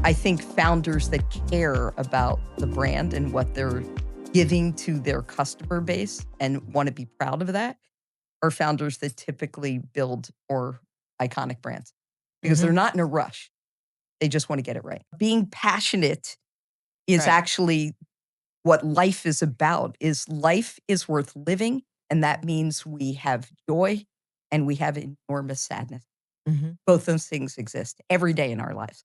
I think founders that care about the brand and what they're giving to their customer base and want to be proud of that are founders that typically build more iconic brands because they're Mhm. not in a rush. They just want to get it right. Being passionate is Right. actually what life is about. Is life is worth living, and that means we have joy and we have enormous sadness. Mhm. Both those things exist every day in our lives.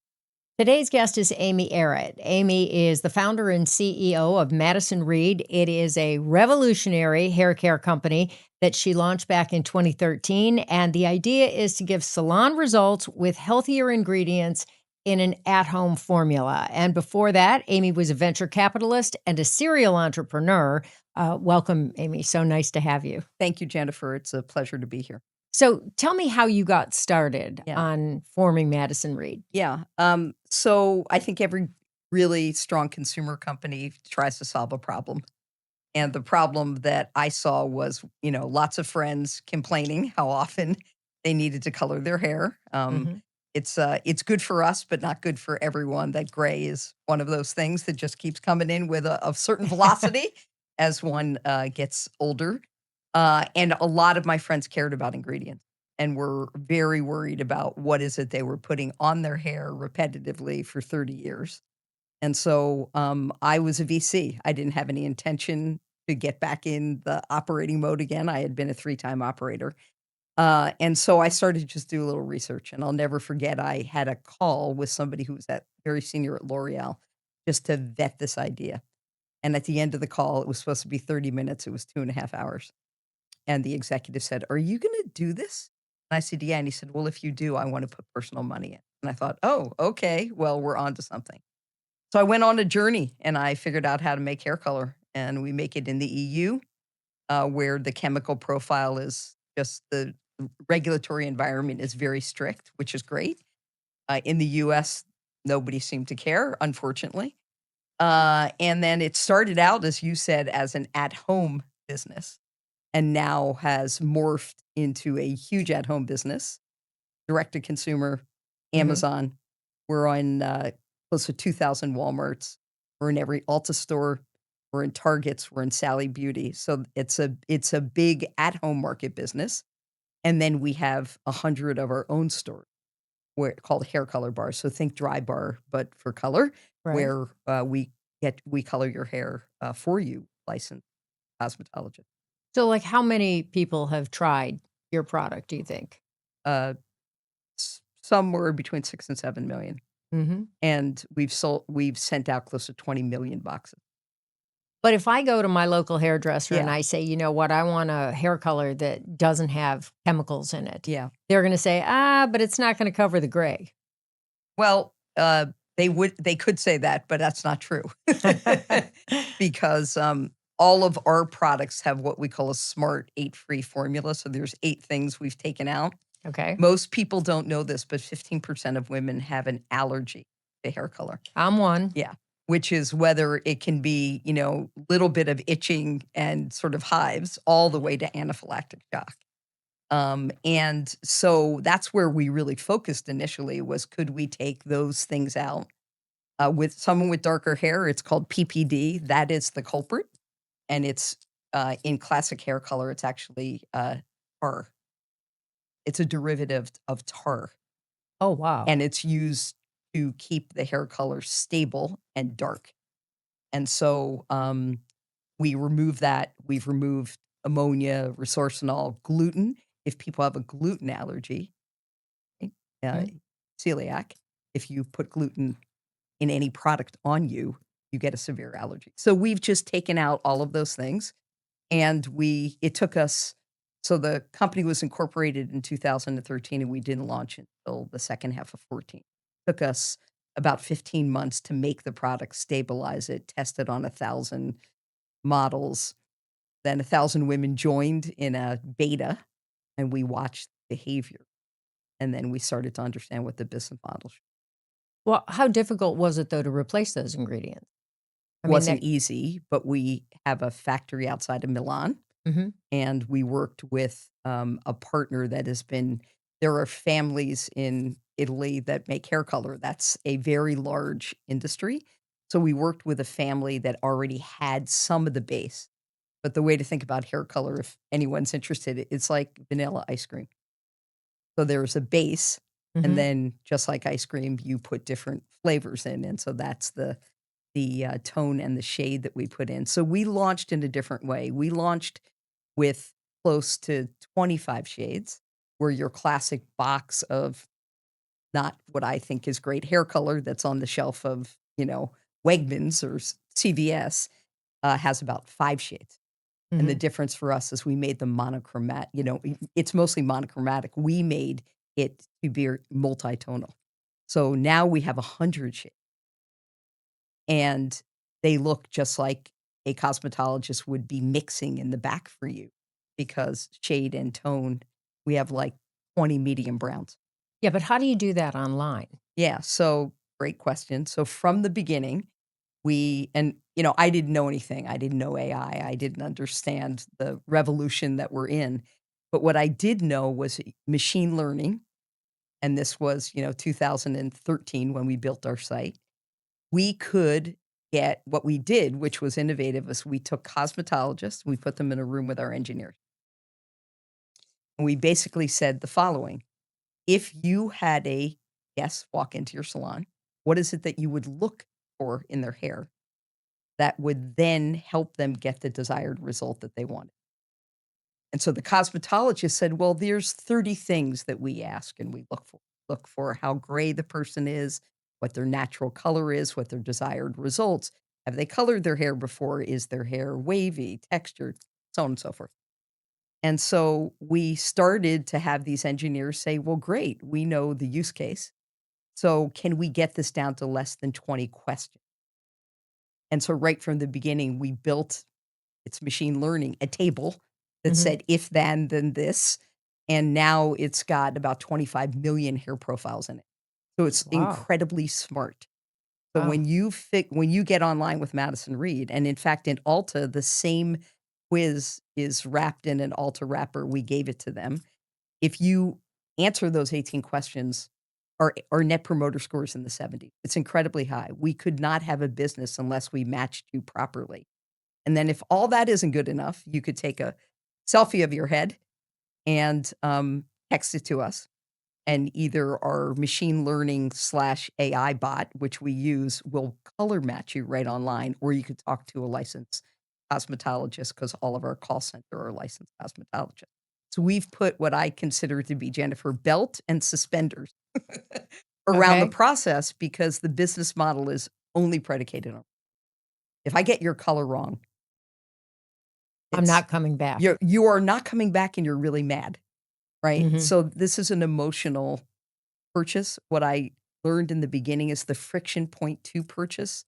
Today's guest is Amy Errett. Amy is the founder and CEO of Madison Reed. It is a revolutionary hair care company that she launched back in 2013. And the idea is to give salon results with healthier ingredients in an at home formula. And before that, Amy was a venture capitalist and a serial entrepreneur. Welcome, Amy. So nice to have you. Thank you, Jennifer. It's a pleasure to be here. So tell me how you got started Yeah. on forming Madison Reed. Yeah. So I think every really strong consumer company tries to solve a problem. And the problem that I saw was, lots of friends complaining how often they needed to color their hair. Mhm. It's good for us, but not good for everyone. That gray is one of those things that just keeps coming in with a certain velocity as one gets older. And a lot of my friends cared about ingredients and were very worried about what is it they were putting on their hair repetitively for 30 years. And so I was a VC. I didn't have any intention to get back in the operating mode again. I had been a three-time operator. And so I started to just do a little research. And I'll never forget, I had a call with somebody who was very senior at L'Oreal just to vet this idea. And at the end of the call, it was supposed to be 30 minutes. It was 2.5 hours. And the executive said, "Are you gonna do this?" And I said, "Yeah." And he said, "Well, if you do, I wanna put personal money in." And I thought, "Oh, okay. Well, we're on to something." So I went on a journey and I figured out how to make hair color. And we make it in the EU, where the chemical profile is just the regulatory environment is very strict, which is great. In the US, nobody seemed to care, unfortunately. And then it started out, as you said, as an at-home business and now has morphed into a huge at-home business, direct to consumer, Mhm. Amazon. We're on close to 2,000 Walmarts. We're in every Ulta store. We're in Targets. We're in Sally Beauty. So it's a big at-home market business. And then we have 100 of our own stores where called hair color bars. So think dry bar, but for color, Right. where we color your hair for you, licensed cosmetologist. So, like, how many people have tried your product, do you think? Uh, Somewhere between 6 and 7 million, Mhm. and we've sent out close to 20 million boxes. But if I go to my local hairdresser and Yeah, I say, "You know what? I want a hair color that doesn't have chemicals in it." yeah. They're gonna say, "Ah, but it's not gonna cover the gray." Well, they could say that, but that's not true. Because, all of our products have what we call a smart 8 free formula, so there's 8 things we've taken out. Okay. Most people don't know this, but 15% of women have an allergy to hair color. I'm one. Yeah, which is whether it can be, little bit of itching and sort of hives all the way to anaphylactic shock. And so that's where we really focused initially was could we take those things out? With someone with darker hair, it's called PPD. That is the culprit. And it's in classic hair color, it's actually tar. It's a derivative of tar. Oh, wow. And it's used to keep the hair color stable and dark. And so we remove that. We've removed ammonia, resorcinol, gluten. If people have a gluten allergy, eh, uh, Mhm. celiac, if you put gluten in any product on you, you get a severe allergy. So we've just taken out all of those things. And it took us, so the company was incorporated in 2013 and we didn't launch until the second half of 14. Took us about 15 months to make the product, stabilize it, test it on 1,000 models. Then 1,000 women joined in a beta and we watched behavior. And then we started to understand what the business model Well, how difficult was it, though, to replace those ingredients? I mean, wasn't that easy, but we have a factory outside of Milan. Mhm. And we worked with, a partner that has been there are families in Italy that make hair color. That's a very large industry. So we worked with a family that already had some of the base. But the way to think about hair color, if anyone's interested, it's like vanilla ice cream. So there's a base, and Mhm. then just like ice cream, you put different flavors in, and so that's the tone and the shade that we put in. So we launched in a different way. We launched with close to 25 shades, where your classic box of not what I think is great hair color that's on the shelf of, Wegmans or CVS, has about 5 shades. And the Mhm. difference for us is we made them monochromatic. It's mostly monochromatic. We made it to be multitonal. So now we have 100 shades, and they look just like a cosmetologist would be mixing in the back for you because shade and tone, we have like 20 medium browns. Yeah, but how do you do that online? Yeah, so great question. So from the beginning, I didn't know anything. I didn't know AI. I didn't understand the revolution that we're in. But what I did know was machine learning. And this was, 2013 when we built our site. We could get what we did, which was innovative, is we took cosmetologists, we put them in a room with our engineers. And we basically said the following: if you had a guest walk into your salon, what is it that you would look for in their hair that would then help them get the desired result that they wanted? And so the cosmetologist said, "Well, there's 30 things that we ask and we look for. Look for how gray the person is, what their natural color is, what their desired results. Have they colored their hair before? Is their hair wavy, textured, so on and so forth." And so we started to have these engineers say, "Well, great, we know the use case. So can we get this down to less than 20 questions?" And so right from the beginning, we built, it's machine learning, a table that Mhm. said if then this, and now it's got about 25 million hair profiles in it. So it's Wow. incredibly smart. So Wow. when you get online with Madison Reed, and in fact in Ulta, the same quiz is wrapped in an Ulta wrapper, we gave it to them. If you answer those 18 questions, our net promoter score is in the 70s. It's incredibly high. We could not have a business unless we matched you properly. And then if all that isn't good enough, you could take a selfie of your head and, text it to us, and either our machine learning slash AI bot, which we use, will color match you right online, or you could talk to a licensed cosmetologist because all of our call center are licensed cosmetologists. So we've put what I consider to be, Jennifer, belt and suspenders around the Okay. process because the business model is only predicated on, if I get your color wrong, I'm it's not coming back. you are not coming back and you're really mad, right? Mhm. So this is an emotional purchase. What I learned in the beginning is the friction point to purchase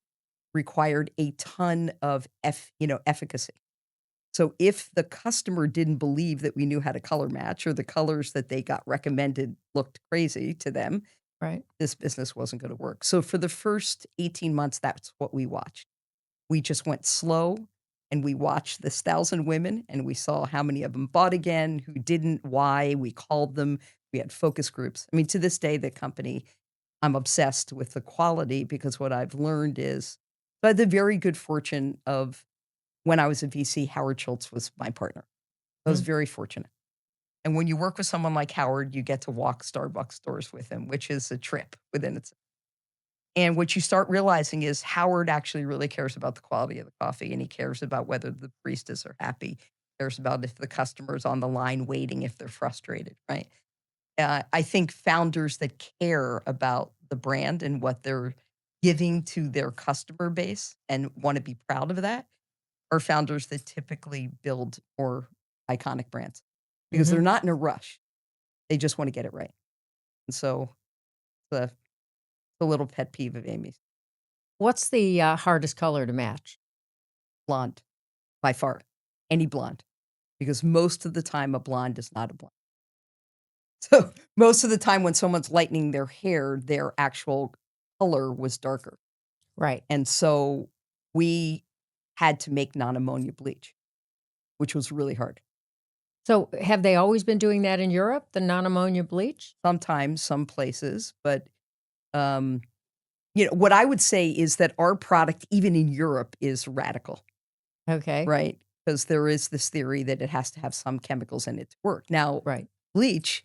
required a ton of efficacy. So if the customer didn't believe that we knew how to color match, or the colors that they got recommended looked crazy to them, Right. this business wasn't going to work. So for the first 18 months, that's what we watched. We just went slow, and we watched this 1,000 women, and we saw how many of them bought again, who didn't, why. We called them. We had focus groups. I mean, to this day, the company, I'm obsessed with the quality because what I've learned is, I had the very good fortune of, when I was a VC, Howard Schultz was my partner. I was Mm. very fortunate. And when you work with someone like Howard, you get to walk Starbucks stores with him, which is a trip within itself. And what you start realizing is Howard actually really cares about the quality of the coffee, and he cares about whether the baristas are happy, cares about if the customer's on the line waiting, if they're frustrated, right? I think founders that care about the brand and what they're giving to their customer base and want to be proud of that are founders that typically build more iconic brands because they're Mhm. not in a rush. They just want to get it right. And so the little pet peeve of Amy's, What's the, hardest color to match? blonde. By far, any blonde, because most of the time a blonde is not a blonde. So, most of the time when someone's lightening their hair, their actual color was darker, Right. and so we had to make non-ammonia bleach, which was really hard. So, have they always been doing that in Europe, the non-ammonia bleach? Sometimes, some places, but, um, what I would say is that our product, even in Europe, is radical, Okay. right? Because there is this theory that it has to have some chemicals in it to work. Now, Right. bleach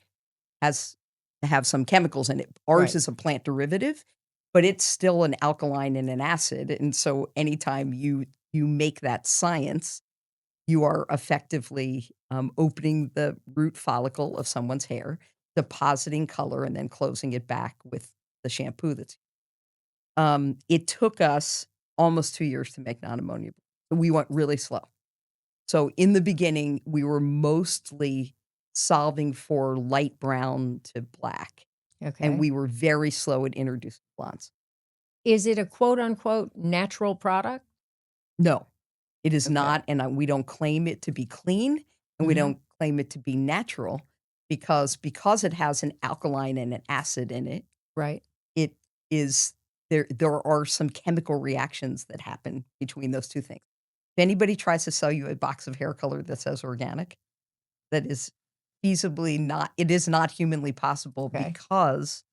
has to have some chemicals in it. Ours Right. is a plant derivative, but it's still an alkaline and an acid, and so anytime you make that science, you are effectively, opening the root follicle of someone's hair, depositing color, and then closing it back with the shampoo that's it took us almost 2 years to make non-ammonia. We went really slow. So in the beginning, we were mostly solving for light brown to black, and Okay. we were very slow at introducing blondes. Is it a quote unquote natural product? No, it is Okay. not, and we don't claim it to be clean, and we Mhm. don't claim it to be natural because it has an alkaline and an acid in it, Right. it is there are some chemical reactions that happen between those 2 things. If anybody tries to sell you a box of hair color that says organic, that is feasibly not it is not humanly possible Okay. because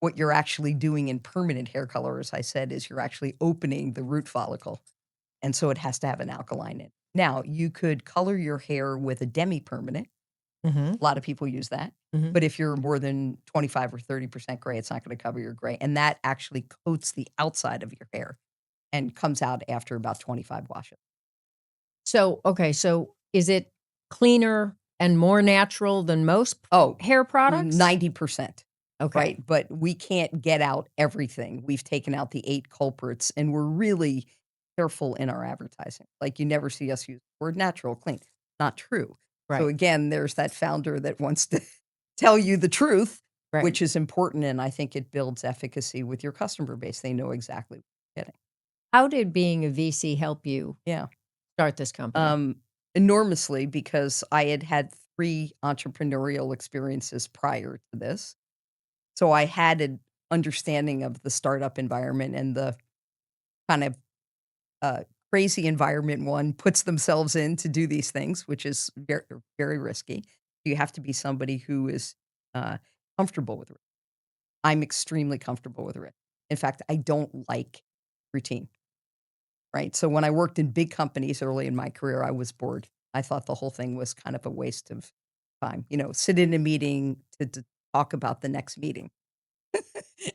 what you're actually doing in permanent hair color, as I said, is you're actually opening the root follicle, and so it has to have an alkaline in it. Now, you could color your hair with a demi-permanent. Mhm. A lot of people use that, Mhm. but if you're more than 25 or 30% gray, it's not gonna cover your gray, and that actually coats the outside of your hair and comes out after about 25 washes. So, okay, so is it cleaner and more natural than most Oh, hair products? 90%, Okay. right? But we can't get out everything. We've taken out the 8 culprits, and we're really careful in our advertising. Like, you never see us use the word natural, clean. Not true. So, Right. again, there's that founder that wants to tell you the truth, Right. which is important, and I think it builds efficacy with your customer base. They know exactly what they're getting. How did being a VC help you Yeah. start this company? Um, enormously because I had had 3 entrepreneurial experiences prior to this. So I had an understanding of the startup environment and the kind of, uh, crazy environment one puts themselves in to do these things, which is very risky. You have to be somebody who is, uh, comfortable with risk. I'm extremely comfortable with risk. In fact, I don't like routine, right? So when I worked in big companies early in my career, I was bored. I thought the whole thing was kind of a waste of time, sit in a meeting to talk about the next meeting.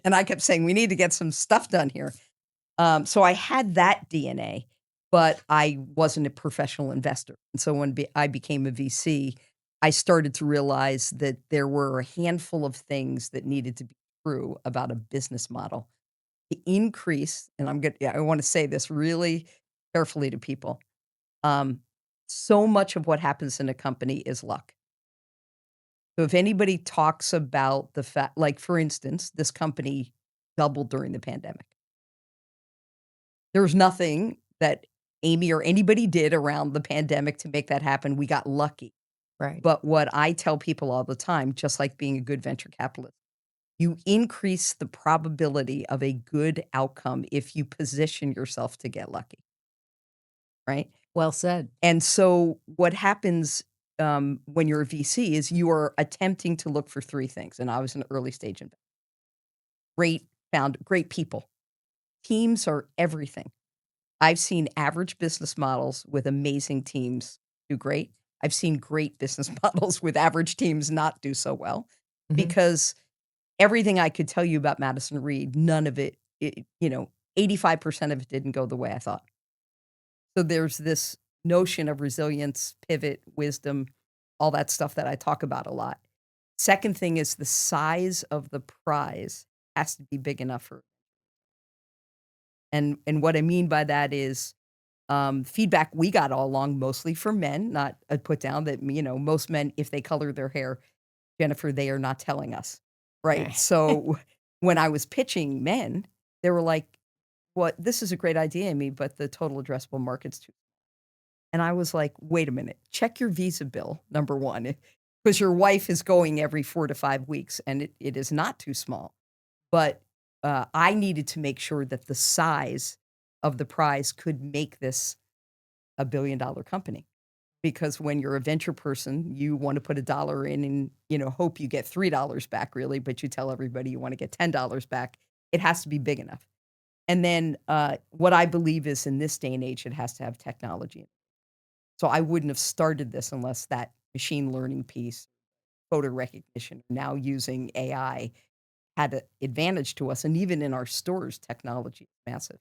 And I kept saying, "We need to get some stuff done here." So I had that DNA, but I wasn't a professional investor. And so when I became a VC, I started to realize that there were a handful of things that needed to be true about a business model to increase. And I want to say this really carefully to people. Um, so much of what happens in a company is luck. So if anybody talks about the fact, like for instance, this company doubled during the pandemic. There was nothing that Amy or anybody did around the pandemic to make that happen. We got lucky. Right. But what I tell people all the time, just like being a good venture capitalist, you increase the probability of a good outcome if you position yourself to get lucky, right? Well said. And so what happens when you're a VC is you are attempting to look for 3 things. And I was an early stage investor. Great people. Teams are everything. I've seen average business models with amazing teams do great. I've seen great business models with average teams not do so well Mhm. because everything I could tell you about Madison Reed, none of it 85% of it didn't go the way I thought. So there's this notion of resilience, pivot, wisdom, all that stuff that I talk about a lot. Second thing is the size of the prize has to be big enough for and what I mean by that is feedback we got all along, mostly from men, not a put down that, most men, if they color their hair, Jennifer, they are not telling us, right? Eh. So when I was pitching men, they were like, "What? This is a great idea, Amy, but the total addressable market's too." And I was like, "Wait a minute, check your visa bill, number one, because your wife is going every 4 to 5 weeks, and it is not too small." But I needed to make sure that the size of the prize could make this a $1 billion company. because when you're a venture person, you want to put a dollar in and, hope you get $3 back really, but you tell everybody you want to get $10 back. It has to be big enough. And then what I believe is in this day and age, it has to have technology. So I wouldn't have started this unless that machine learning piece, photo recognition, now using AI had an advantage to us. And even in our stores, technology is massive.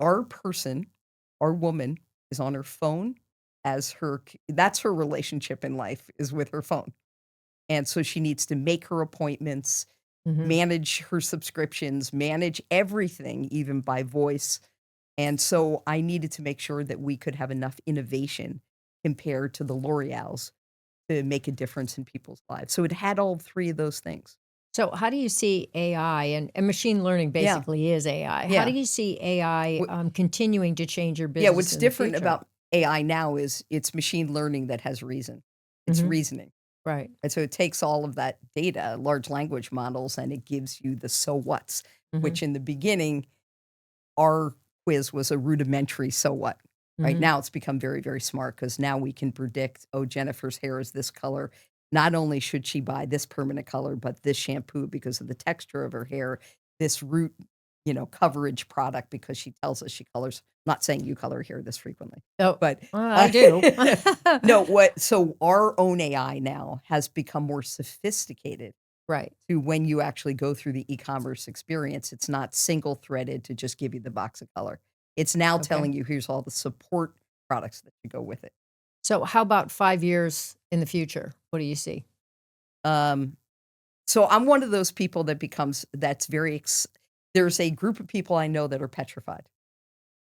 Our person, our woman is on her phone as that's her relationship in life is with her phone. And so she needs to make her appointments, Mhm. manage her subscriptions, manage everything, even by voice. And so I needed to make sure that we could have enough innovation compared to the L'Oreals to make a difference in people's lives. So it had all three of those things. So how do you see AI and machine learning Yeah. basically is AI. How do Yeah. you see AI Wh- continuing to change your Yeah. business What's in the different future? about AI now is it's machine learning that has reason. It's Mhm. reasoning. Right. And so it takes all of that data, large language models, and it gives you the so whats, Mhm. which in the beginning, our quiz was a rudimentary so what. Right Mhm. now, it's become very, very smart because now we can predict, oh, Jennifer's hair is this color. Not only should she buy this permanent color, but this shampoo because of the texture of her hair, this root, coverage product because she tells us she colors. Not saying you color hair this frequently, Oh, but I do. no, so our own AI now has become more sophisticated Right. to when you actually go through the e-commerce experience. It's not single threaded to just give you the box of color. It's now Okay. telling you here's all the support products that you go with it. So how about 5 years in the future? What do you see? Um, so I'm one of those people that's there's a group of people I know that are petrified,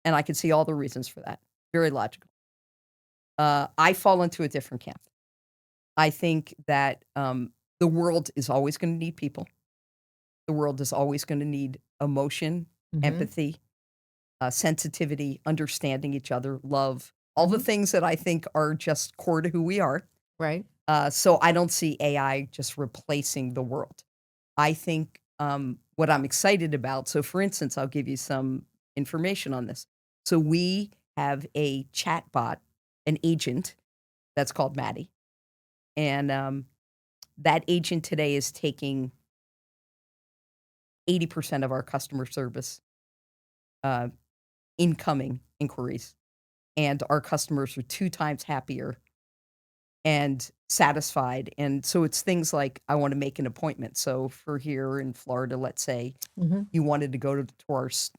and I can see all the reasons for that. Very logical. I fall into a different camp. I think that the world is always going to need people. The world is always going to need emotion, Mhm. empathy, sensitivity, understanding each other, love, all the Mhm. things that I think are just core to who we are. Right. So I don't see AI just replacing the world. I think what I'm excited about. So, for instance, I'll give you some information on this. So we have a chat bot, an agent that's called Maddie, and that agent today is taking 80% of our customer service uh, incoming inquiries, and our customers are 2 times happier and satisfied, and so it's things like, I wanna make an appointment. So for here in Florida, let's say Mhm. you wanted to go to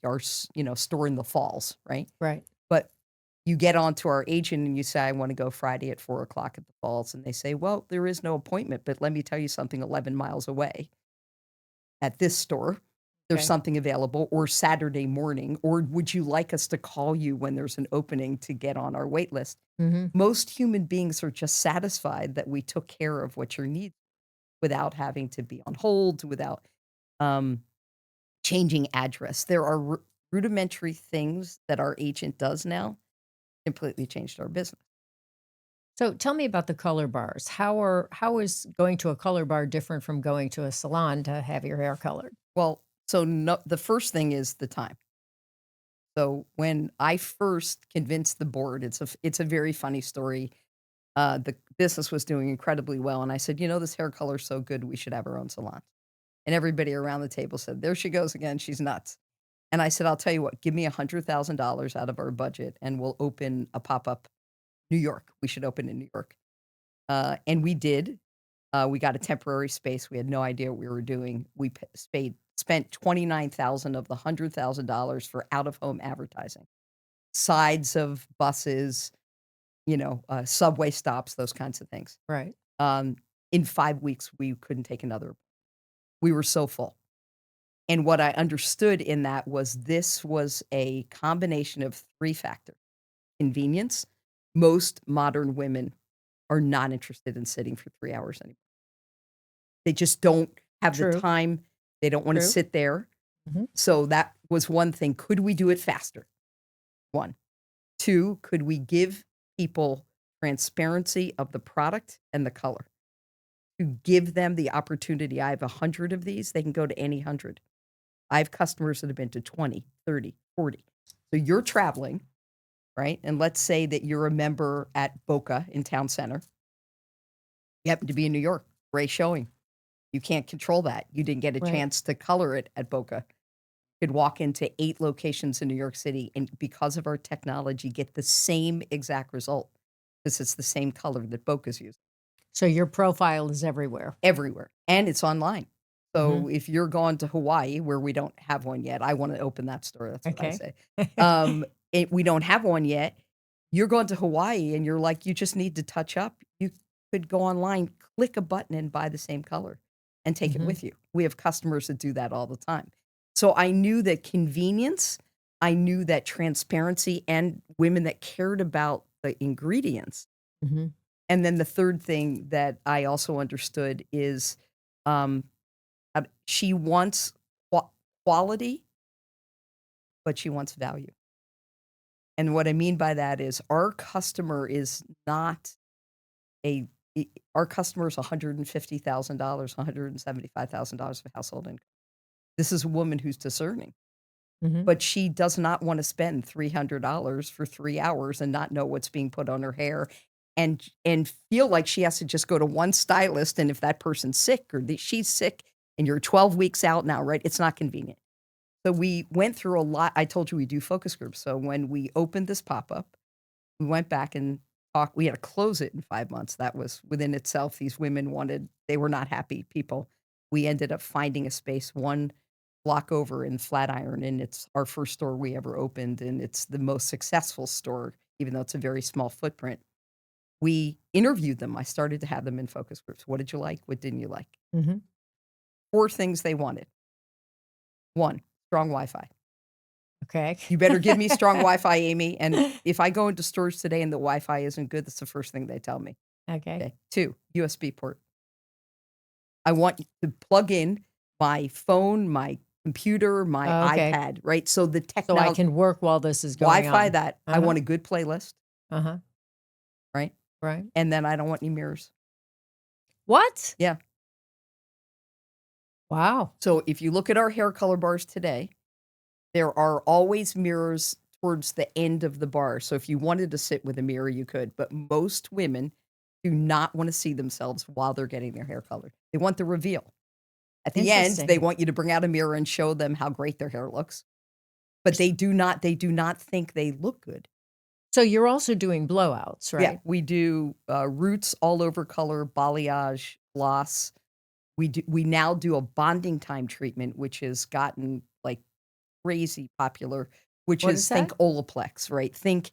our store in the Falls, right? Right. But you get onto our agent and you say, "I wanna go Friday at 4 o'clock at the Falls," and they say, "Well, there is no appointment, but let me tell you something 11 miles away at this store, there's Okay. something available, or Saturday morning, or would you like us to call you when there's an opening to get on our wait list?" Mhm. Most human beings are just satisfied that we took care of what your needs without having to be on hold, without um, changing address. There are rudimentary things that our agent does now completely changed our business. So tell me about the color bars. How is going to a color bar different from going to a salon to have your hair colored? Well, so no, the first thing is the time. So when I first convinced the board, it's a very funny story. The business was doing incredibly well, and I said, this hair color is so good, we should have our own salon. And everybody around the table said, "There she goes again, she's nuts." And I said, "I'll tell you what, give me $100,000 out of our budget, and we'll open a pop up New York. We should open in New York." And we did. We got a temporary space. We had no idea what we were doing. We spent 29,000 of the $100,000 for out of home advertising, sides of buses, subway stops, those kinds of things. Right. Um, in 5 weeks, we couldn't take another. We were so full. And what I understood in that was this was a combination of three factors: convenience. Most modern women are not interested in sitting for 3 hours anymore. They just don't have the True. time. They don't want to True. sit there. Mhm. So that was one thing. Could we do it faster? One. Two, could we give people transparency of the product and the color? To give them the opportunity. I have 100 of these. They can go to any 100. I have customers that have been to 20, 30, 40. So you're traveling. right? And let's say that you're a member at Boca in Town Center. You happen to be in New York, gray showing. You can't control that. You didn't get a Right. chance to color it at Boca. You could walk into 8 locations in New York City and because of our technology, get the same exact result because it's the same color that Boca's using So your profile is everywhere. everywhere, and it's online. Mhm. So if you're going to Hawaii, where we don't have one yet, I wanna open that store, that's what I Okay. say. We don't have one yet. You're going to Hawaii and you're like, you just need to touch up. You could go online, click a button, and buy the same color and take it Mhm. with you. We have customers that do that all the time. So I knew that convenience, I knew that transparency, and women that cared about the ingredients. Mhm. And then the third thing that I also understood is, um, she wants quality, but she wants value. And what I mean by that is our customer is not a our customer is $150,000, $175,000 of household income. This is a woman who's discerning, Mhm. but she does not want to spend $300 for 3 hours and not know what's being put on her hair and feel like she has to just go to one stylist, and if that person's sick or she's sick and you're 12 weeks out now, right? It's not convenient. So we went through a lot. I told you we do focus groups. So when we opened this pop-up, we went back and talked. We had to close it in 5 months. That was within itself. These women they were not happy people. We ended up finding a space 1 block over in Flatiron, and it's our first store we ever opened, and it's the most successful store, even though it's a very small footprint. We interviewed them. I started to have them in focus groups. What did you like? What didn't you like? Mhm. 4 things they wanted. 1, strong Wi-Fi. Okay. You better give me strong Wi-Fi, Amy, and if I go into stores today and the Wi-Fi isn't good, that's the first thing they tell me. Okay. Okay. 2, USB port. I want you to plug in my phone, my computer, my Oh, okay. iPad, right? So the So I technology can work while this is going Wi-Fi on. that I Uh-huh. want a good playlist, Uh-huh. right? Right. And then I don't want any mirrors. What? Yeah. Wow. So if you look at our hair color bars today, there are always mirrors towards the end of the bar. So if you wanted to sit with a mirror, you could, but most women do not want to see themselves while they're getting their hair colored. They want the reveal. At the end, they Interesting. want you to bring out a mirror and show them how great their hair looks, but they do not think they look good. So you're also doing blowouts, Yeah, right? we do, roots all over color, balayage, gloss. We now do a bonding time treatment, which has gotten, like, crazy popular, which What is is think that? Olaplex, right? Think,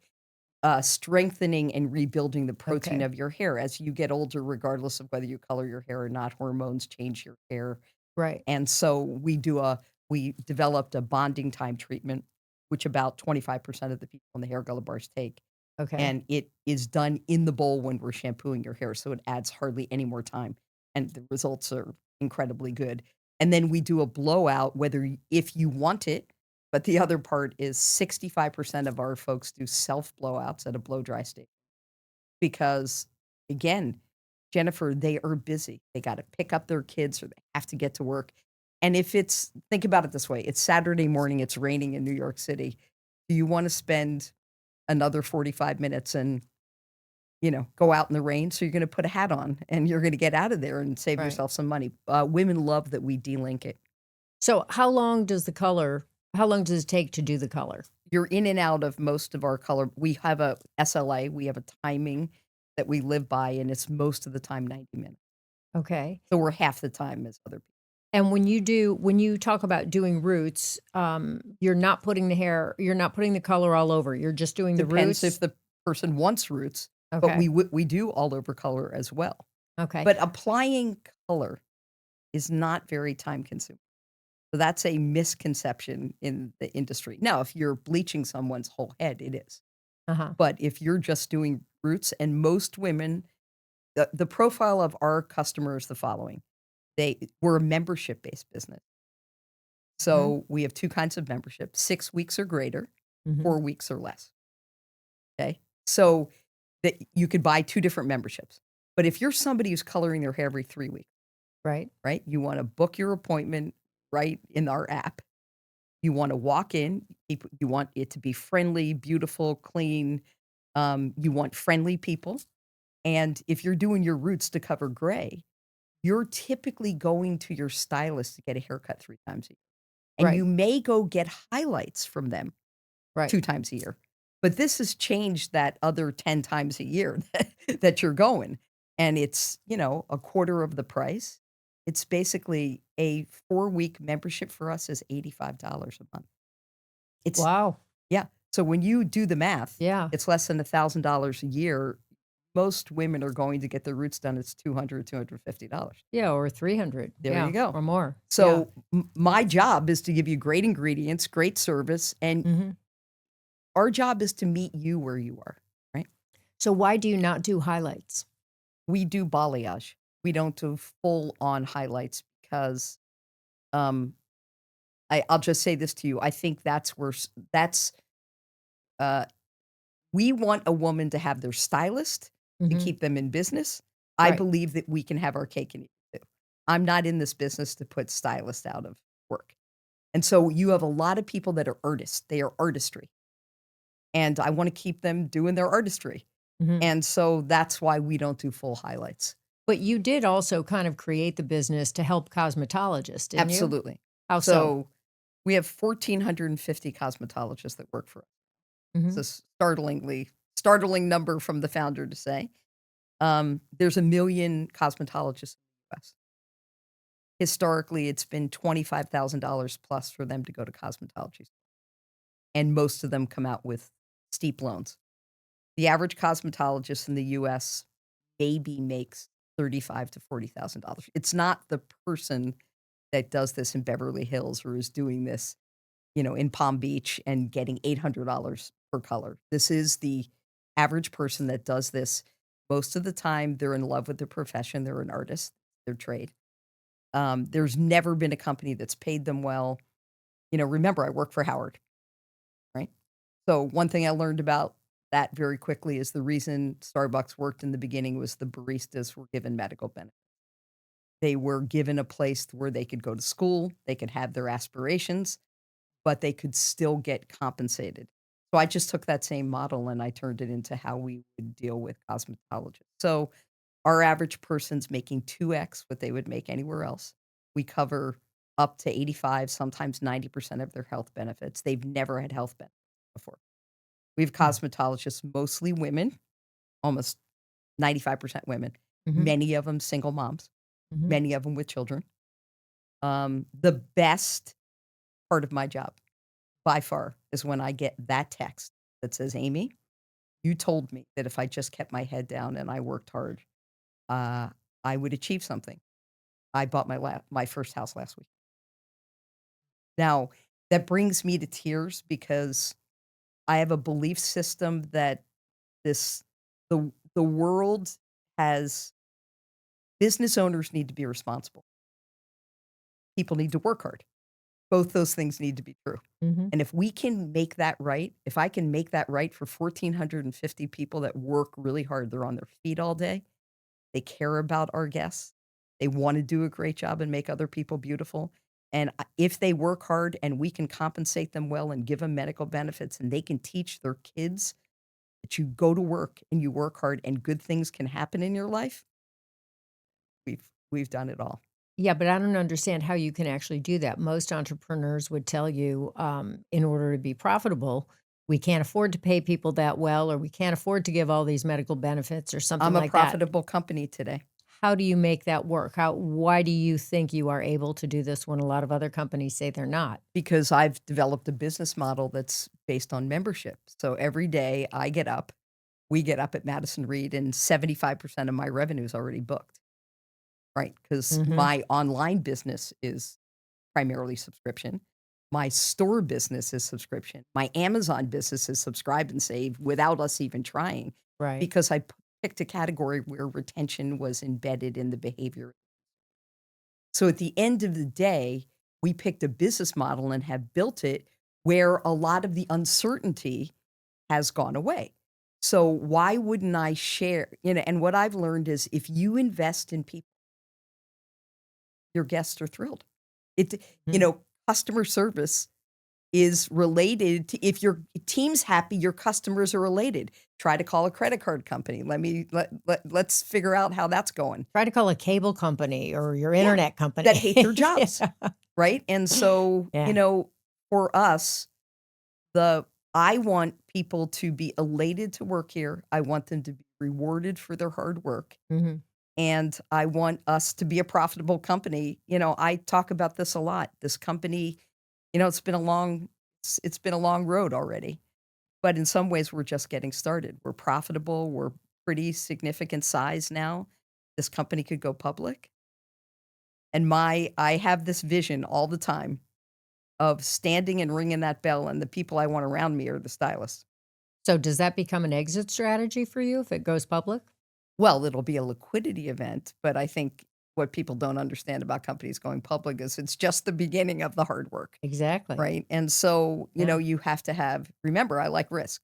strengthening and rebuilding the protein Okay. of your hair. As you get older, regardless of whether you color your hair or not, hormones change your hair. Right. And so we developed a bonding time treatment, which about 25% of the people in the hair color bars take. Okay. And it is done in the bowl when we're shampooing your hair, so it adds hardly any more time, and the results are incredibly good. And then we do a blowout if you want it, but the other part is 65% of our folks do self blowouts at a blow dry state because, again, Jennifer, they are busy. They gotta pick up their kids or they have to get to work. And if it's think about it this way, it's Saturday morning, it's raining in New York City. Do you wanna spend another 45 minutes and, go out in the rain? So you're gonna put a hat on and you're gonna get out of there and save Right. yourself some money. Women love that we delink it. So how long does it take to do the color? You're in and out of most of our color. We have a SLA, we have a timing that we live by, and it's most of the time 90 minutes. Okay. So we're half the time as other people. And when you talk about doing roots, you're not putting the color all over. You're just doing the Depends if roots. the person wants roots, but Okay. we do all over color as well. Okay. But applying color is not very time consuming. So that's a misconception in the industry. Now, if you're bleaching someone's whole head, it is. Uh-huh. But if you're just doing roots, and most women, the profile of our customer is the following. We're a membership-based business. Mhm. So we have 2 kinds of membership, 6 weeks or greater, Mhm. 4 weeks or less. Okay. So that you could buy 2 different memberships. But if you're somebody who's coloring their hair every 3 weeks, Right. right? You want to book your appointment right in our app. You wanna walk in, you want it to be friendly, beautiful, clean, you want friendly people, and if you're doing your roots to cover gray, you're typically going to your stylist to get a haircut 3 times a year, and Right. you may go get highlights from them Right. 2 times a year. But this has changed that other 10 times a year that you're going, and it's, a quarter of the price. It's basically a 4-week membership for us is $85 a month. It's Wow. yeah. So when you do the math, Yeah. it's less than $1,000 a year. Most women are going to get their roots done, it's 200, $250. Yeah, or 300. There you Yeah, go. or more. Yeah. So my job is to give you great ingredients, great service, and Mhm. our job is to meet you where you are, right? So why do you not do highlights? We do balayage. We don't do full on highlights because um I'll just say this to you. I think that's where uh we want a woman to have their stylist to Mhm. keep them in business. I Right. believe that we can have our cake and eat it too. I'm not in this business to put stylists out of work. And so you have a lot of people that are artists. They are artistry. And I want to keep them doing their artistry. Mhm. And so that's why we don't do full highlights. But you did also kind of create the business to help cosmetologists, didn't you? Absolutely. How so? So we have 1,450 cosmetologists that work for us. It's Mhm. a startling number from the founder to say. There's 1,000,000 cosmetologists in the US. Historically, it's been $25,000 plus for them to go to cosmetology, and most of them come out with steep loans. The average cosmetologist in the US maybe makes 35 to $40,000. It's not the person that does this in Beverly Hills or is doing this, in Palm Beach and getting $800 per color. This is the average person that does this. Most of the time, they're in love with their profession. They're an artist, their trade. There's never been a company that's paid them well. Remember, I work for Howard, right? So one thing I learned about that very quickly is the reason Starbucks worked in the beginning was the baristas were given medical benefits. They were given a place where they could go to school, they could have their aspirations, but they could still get compensated. So I just took that same model and I turned it into how we would deal with cosmetologists. So our average person's making 2x what they would make anywhere else. We cover up to 85, sometimes 90% of their health benefits. They've never had health benefits before. We have Mm. cosmetologists, mostly women, almost 95% women, Mhm. many of them single moms, Mhm. many of them with children. The best part of my job by far is when I get that text that says, "Amy, you told me that if I just kept my head down and I worked hard, uh, I would achieve something. I bought my first house last week." Now, that brings me to tears because I have a belief system that this the world has business owners need to be responsible. People need to work hard. Both those things need to be true. Mhm. And if we can make that right, if I can make that right for 1,450 people that work really hard, they're on their feet all day, they care about our guests, they wanna do a great job and make other people beautiful, and if they work hard and we can compensate them well and give them medical benefits and they can teach their kids that you go to work and you work hard and good things can happen in your life, we've done it all. Yeah, but I don't understand how you can actually do that. Most entrepreneurs would tell you, in order to be profitable, we can't afford to pay people that well, or we can't afford to give all these medical benefits or something I'm a like that. profitable company today. How do you make that work? Why do you think you are able to do this when a lot of other companies say they're not? Because I've developed a business model that's based on membership. So every day we get up at Madison Reed, and 75% of my revenue is already booked, right? Because Mhm. my online business is primarily subscription. My store business is subscription. My Amazon business is subscribe and save without us even trying Right. because picked a category where retention was embedded in the behavior. So at the end of the day, we picked a business model and have built it where a lot of the uncertainty has gone away. So why wouldn't I share? And what I've learned is if you invest in people, your guests are thrilled. It, Mhm. customer service is related to if your team's happy, your customers are related. Try to call a credit card company. Let's figure out how that's going. Try to call a cable company or your Yeah, internet company. that hate their jobs, Yeah. right? And so, Yeah. for us, the I want people to be elated to work here. I want them to be rewarded for their hard work. Mhm. And I want us to be a profitable company. I talk about this a lot. This company, it's been a long road already. But in some ways we're just getting started. We're profitable, we're pretty significant size now. This company could go public. And I have this vision all the time of standing and ringing that bell, and the people I want around me are the stylists. So does that become an exit strategy for you if it goes public? Well, it'll be a liquidity event, but I think what people don't understand about companies going public is it's just the beginning of the hard work, Exactly. right? And so, Yeah. you have to remember, I like risk.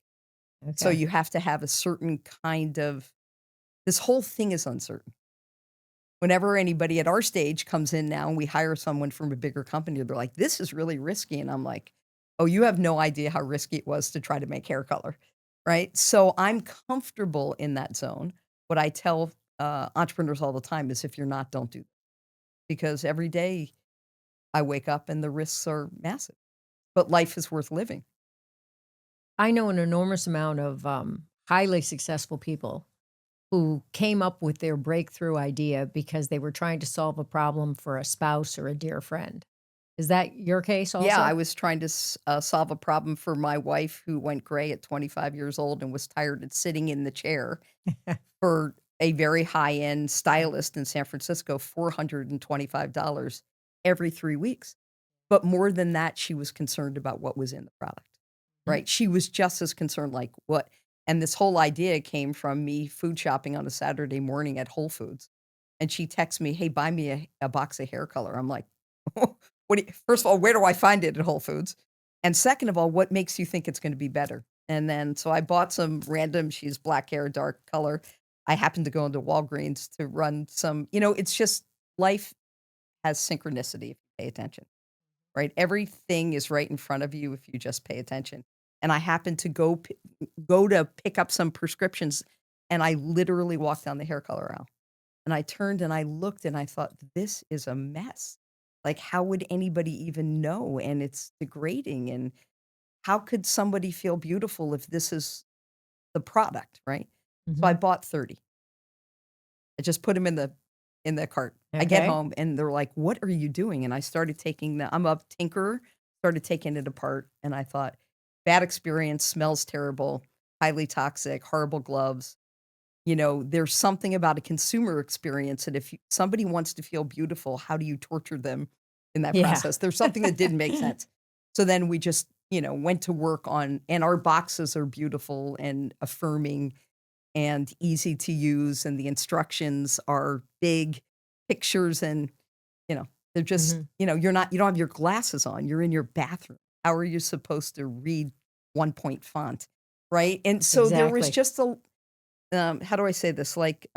So Okay. you have to have a certain kind of this whole thing is uncertain. Whenever anybody at our stage comes in now and we hire someone from a bigger company, they're like, "This is really risky." And I'm like, "Oh, you have no idea how risky it was to try to make hair color." Right? So I'm comfortable in that zone. What I tell entrepreneurs all the time is if you're not, don't do that. Because every day I wake up and the risks are massive, but life is worth living. I know an enormous amount of highly successful people who came up with their breakthrough idea because they were trying to solve a problem for a spouse or a dear friend. Is that your case Yeah, I also? was trying to solve a problem for my wife who went gray at 25 years old and was tired of sitting in the chair for a very high-end stylist in San Francisco, $425 every 3 weeks. But more than that, she was concerned about what was in the product, Mhm. right? She was just as concerned like what and this whole idea came from me food shopping on a Saturday morning at Whole Foods. And she texts me, "Hey, buy me a box of hair color." I'm like, first of all, where do I find it at Whole Foods? And second of all, what makes you think it's gonna be better? And then so I bought some random she's black hair, dark color. I happened to go into Walgreens to run some it's just life has synchronicity if you pay attention, right? Everything is right in front of you if you just pay attention. And I happened to go to pick up some prescriptions, and I literally walked down the hair color aisle. And I turned and I looked and I thought, "This is a mess. Like, how would anybody even know? And it's degrading, and how could somebody feel beautiful if this is the product," right? So I Mhm. bought 30. I just put them in the cart. I get Okay. home and they're like, "What are you doing?" And I started I'm a tinkerer, started taking it apart, and I thought, "Bad experience, smells terrible, highly toxic, horrible gloves." There's something about a consumer experience, and if somebody wants to feel beautiful, how do you torture them in that Yeah. process? There's something that didn't make sense. So then we just, went to work on and our boxes are beautiful and affirming and easy to use, and the instructions are big pictures and, you know, they're just, Mhm. you don't have your glasses on, you're in your bathroom. How are you supposed to read 1 point font, right? And so there was Exactly. just how do I say this? Like,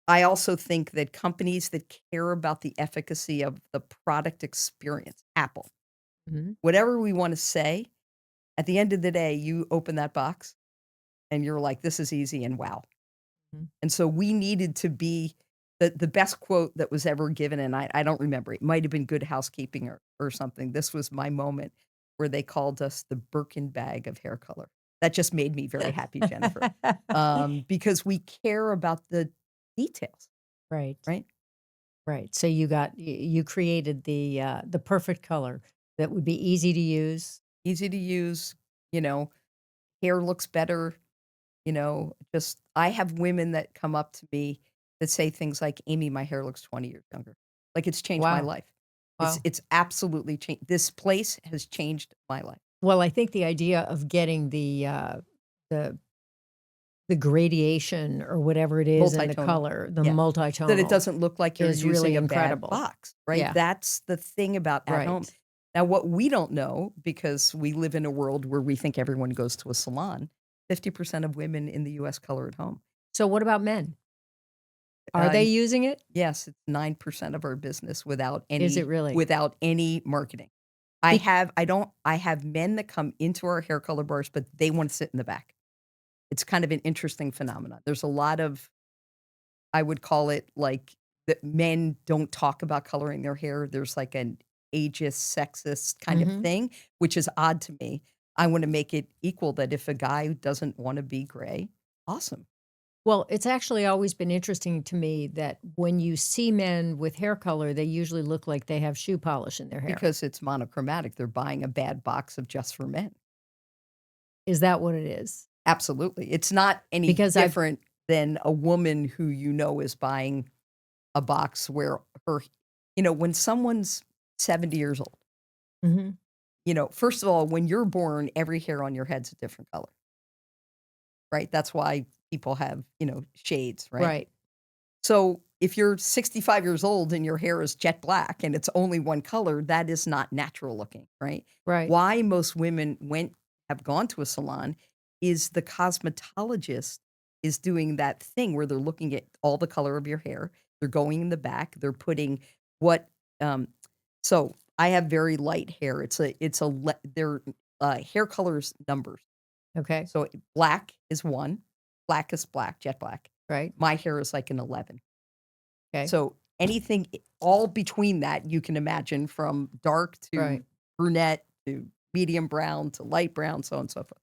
I also think that companies that care about the efficacy of the product experience, Apple, Mhm. whatever we want to say, at the end of the day, you open that box and you're like, this is easy and wow. Mhm. And so we needed to be the best quote that was ever given. And I don't remember, it might have been Good Housekeeping or something. This was my moment where they called us the Birkin bag of hair color. That just made me very happy, Jennifer, because we care about the details. Right. Right? Right. So you created the perfect color that would be easy to use. Easy to use, you know, hair looks better, just I have women that come up to me that say things like, "Amy, my hair looks 20 years younger." Like, it's changed my Wow. life. Wow. It's absolutely changed this place has changed my life. Well, I think the idea of getting the the gradation or whatever it is in the Multitonal. color, the Yeah. That it multitonal doesn't look like you're is really using a bad incredible. box, right? Yeah. That's the thing about at home. Right. Now, what we don't know, because we live in a world where we think everyone goes to a salon, 50% of women in the US color at home. So what about men? Are Uh, they using it? yes, it's 9% of our business Is it really? without any marketing. Be I have men that come into our hair color bars, but they wanna sit in the back. It's kind of an interesting phenomenon. There's a lot of I would call it like that men don't talk about coloring their hair. There's like an ageist, sexist kind of Mhm. thing, which is odd to me. I wanna make it equal that if a guy doesn't wanna be gray, awesome, Well, it's actually always been interesting to me that when you see men with hair color, they usually look like they have shoe polish in their hair. because it's monochromatic. They're buying a bad box of just for men. Is that what it is? Absolutely. It's not any Because I've different than a woman who you know is buying a box where her when someone's 70 years old, Mhm. first of all, when you're born, every hair on your head's a different color, right? That's why people have, shades, right? Right, So if you're 65 years old and your hair is jet black and it's only one color, that is not natural looking, right? right. Why most women have gone to a salon is the cosmetologist is doing that thing where they're looking at all the color of your hair. They're going in the back. They're putting what um so I have very light hair. They're hair colors numbers. Okay, So black is 1, black is black, jet black. right, My hair is like an 11. okay, So anything all between that you can imagine from dark to right. brunette to medium brown to light brown, so on and so forth.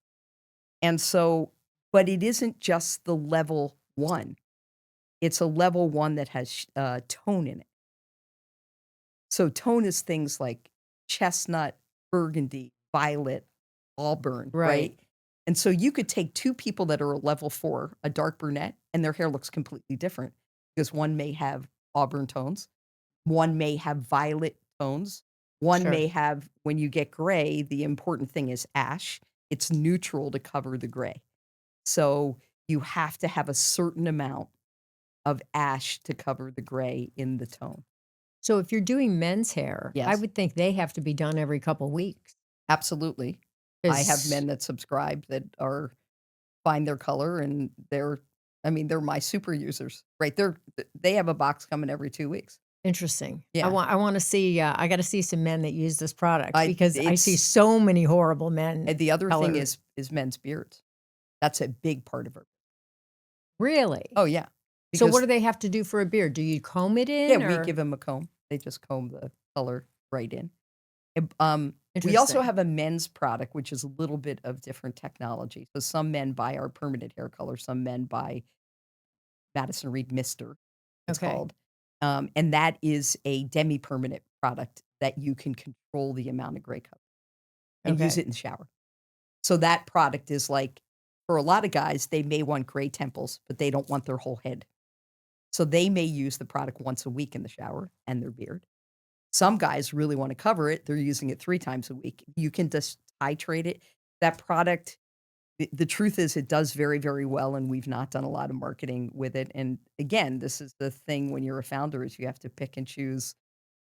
And so but it isn't just the level 1. It's a level 1 that has tone in it. So tone is things like chestnut, burgundy, violet, auburn, Right. right? And so you could take 2 people that are a level 4, a dark brunette, and their hair looks completely different because one may have auburn tones, one may have violet tones, one Sure. may have when you get gray, the important thing is ash. It's neutral to cover the gray. So you have to have a certain amount of ash to cover the gray in the tone. So if you're doing men's hair, I Yes. would think they have to be done every couple weeks. Absolutely. I have 'Cause men that subscribe that are find their color and they're my super users, right? They have a box coming every 2 weeks. interesting. Yeah. I wanna see, I gotta see some men that use this product I because I see it's so many horrible men and the other thing color. is men's beards. That's a big part of it. Really? Oh, yeah. So what do Because they have to do for a beard? Do you comb it yeah, in we or give them a comb. They just comb the color right in. We also interesting. have a men's product, which is a little bit of different technology. So some men buy our permanent hair color, some men buy Madison Reed Mister, it's Okay. called. And that is a demi-permanent product that you can control the amount of gray cover and use Okay. it in the shower. So that product is like for a lot of guys, they may want gray temples, but they don't want their whole head. So they may use the product once a week in the shower and their beard. Some guys really wanna cover it, they're using it 3 times a week. You can just titrate it. That product the truth is it does very, very well, and we've not done a lot of marketing with it, and again, this is the thing when you're a founder is you have to pick and choose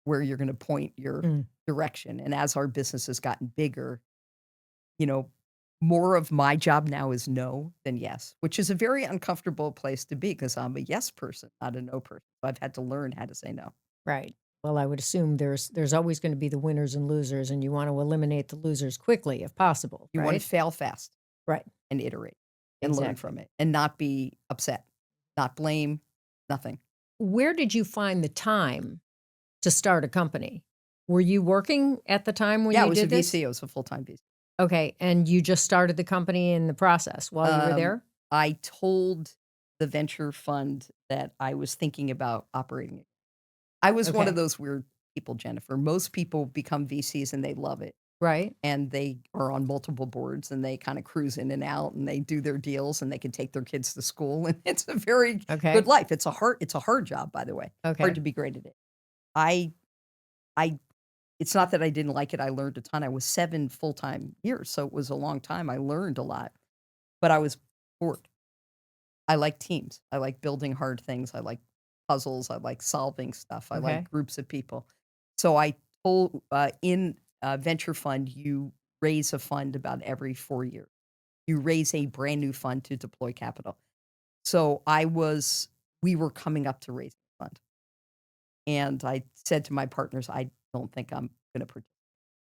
where you're gonna point your Mm, direction, and as our business has gotten bigger, you know, more of my job now is no than yes, which is a very uncomfortable place to be because 'cause I'm a yes person, not a no person. So I've had to learn how to say no. right. Well, I would assume there's always gonna be the winners and losers, and you wanna eliminate the losers quickly if possible, You wanna right? fail fast Right. and iterate and learn Exactly. from it and not be upset, not blame, nothing. Where did you find the time to start a company? Were you working at the time when Yeah, I you was a did this? VC, I was a full-time VC. Okay, and you just started the company in the process while you were Um, there? I told the venture fund that I was thinking about operating it. I was one of Okay, those weird people, Jennifer. Most people become VCs and they love it, right, and they are on multiple boards, and they kinda cruise in and out, and they do their deals, and they can take their kids to school, and it's a very good okay, life. It's a hard job, by the way. Hard okay, to be great at it. I I It's not that I didn't like it, I learned a ton. I was 7 full-time years, so it was a long time. I learned a lot, but I was bored. I like teams. I like building hard things. I like puzzles. I like solving stuff. I like okay, groups of people. So I told in a venture fund, you raise a fund about every 4 years. You raise a brand new fund to deploy capital. So we were coming up to raise a fund. And I said to my partners, I don't think I'm going to participate.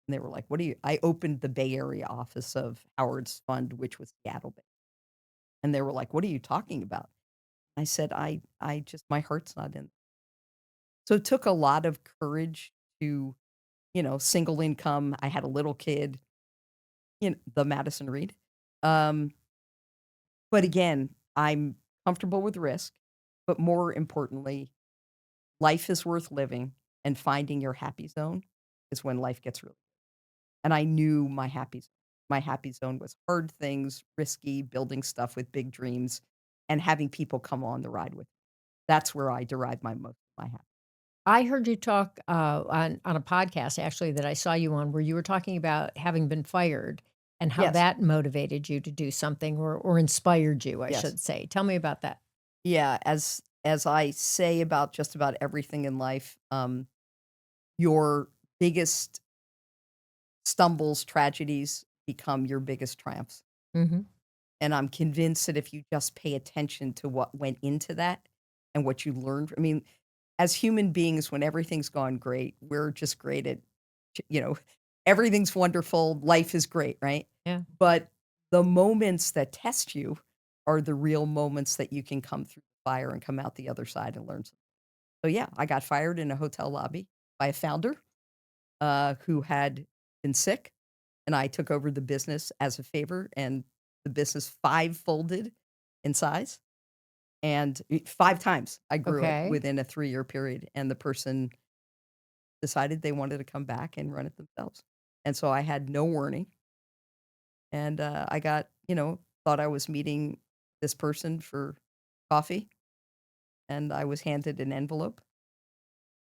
And they were like, "What do you?" I opened the Bay Area office of Howard's fund, which was Seattle based, and they were like, "What are you talking about?" I said, I just my heart's not in." So it took a lot of courage to, single income. I had a little kid, the Madison Reed. Um, but again, I'm comfortable with risk, but more importantly, life is worth living, and finding your happy zone is when life gets really. And I knew my happy zone. My happy zone was hard things, risky, building stuff with big dreams, and having people come on the ride with me. That's where I derive my happiness. I heard you talk, on a podcast actually that I saw you on where you were talking about having been fired and how Yes, that motivated you to do something or inspired you, I yes. should say. Tell me about that. Yeah, as I say about just about everything in life, your biggest stumbles, tragedies become your biggest triumphs. Mhm. And I'm convinced that if you just pay attention to what went into that and what you learned, I mean, as human beings, when everything's gone great, we're just great at, you know, everything's wonderful, life is great, right? Yeah. But the moments that test you are the real moments that you can come through the fire and come out the other side and learn something. So yeah, I got fired in a hotel lobby by a founder who had been sick, and I took over the business as a favor, and the business five-folded in size, and 5 times I grew it Okay. within a 3-year period, and the person decided they wanted to come back and run it themselves. And so I had no warning, and, I got thought I was meeting this person for coffee, and I was handed an envelope,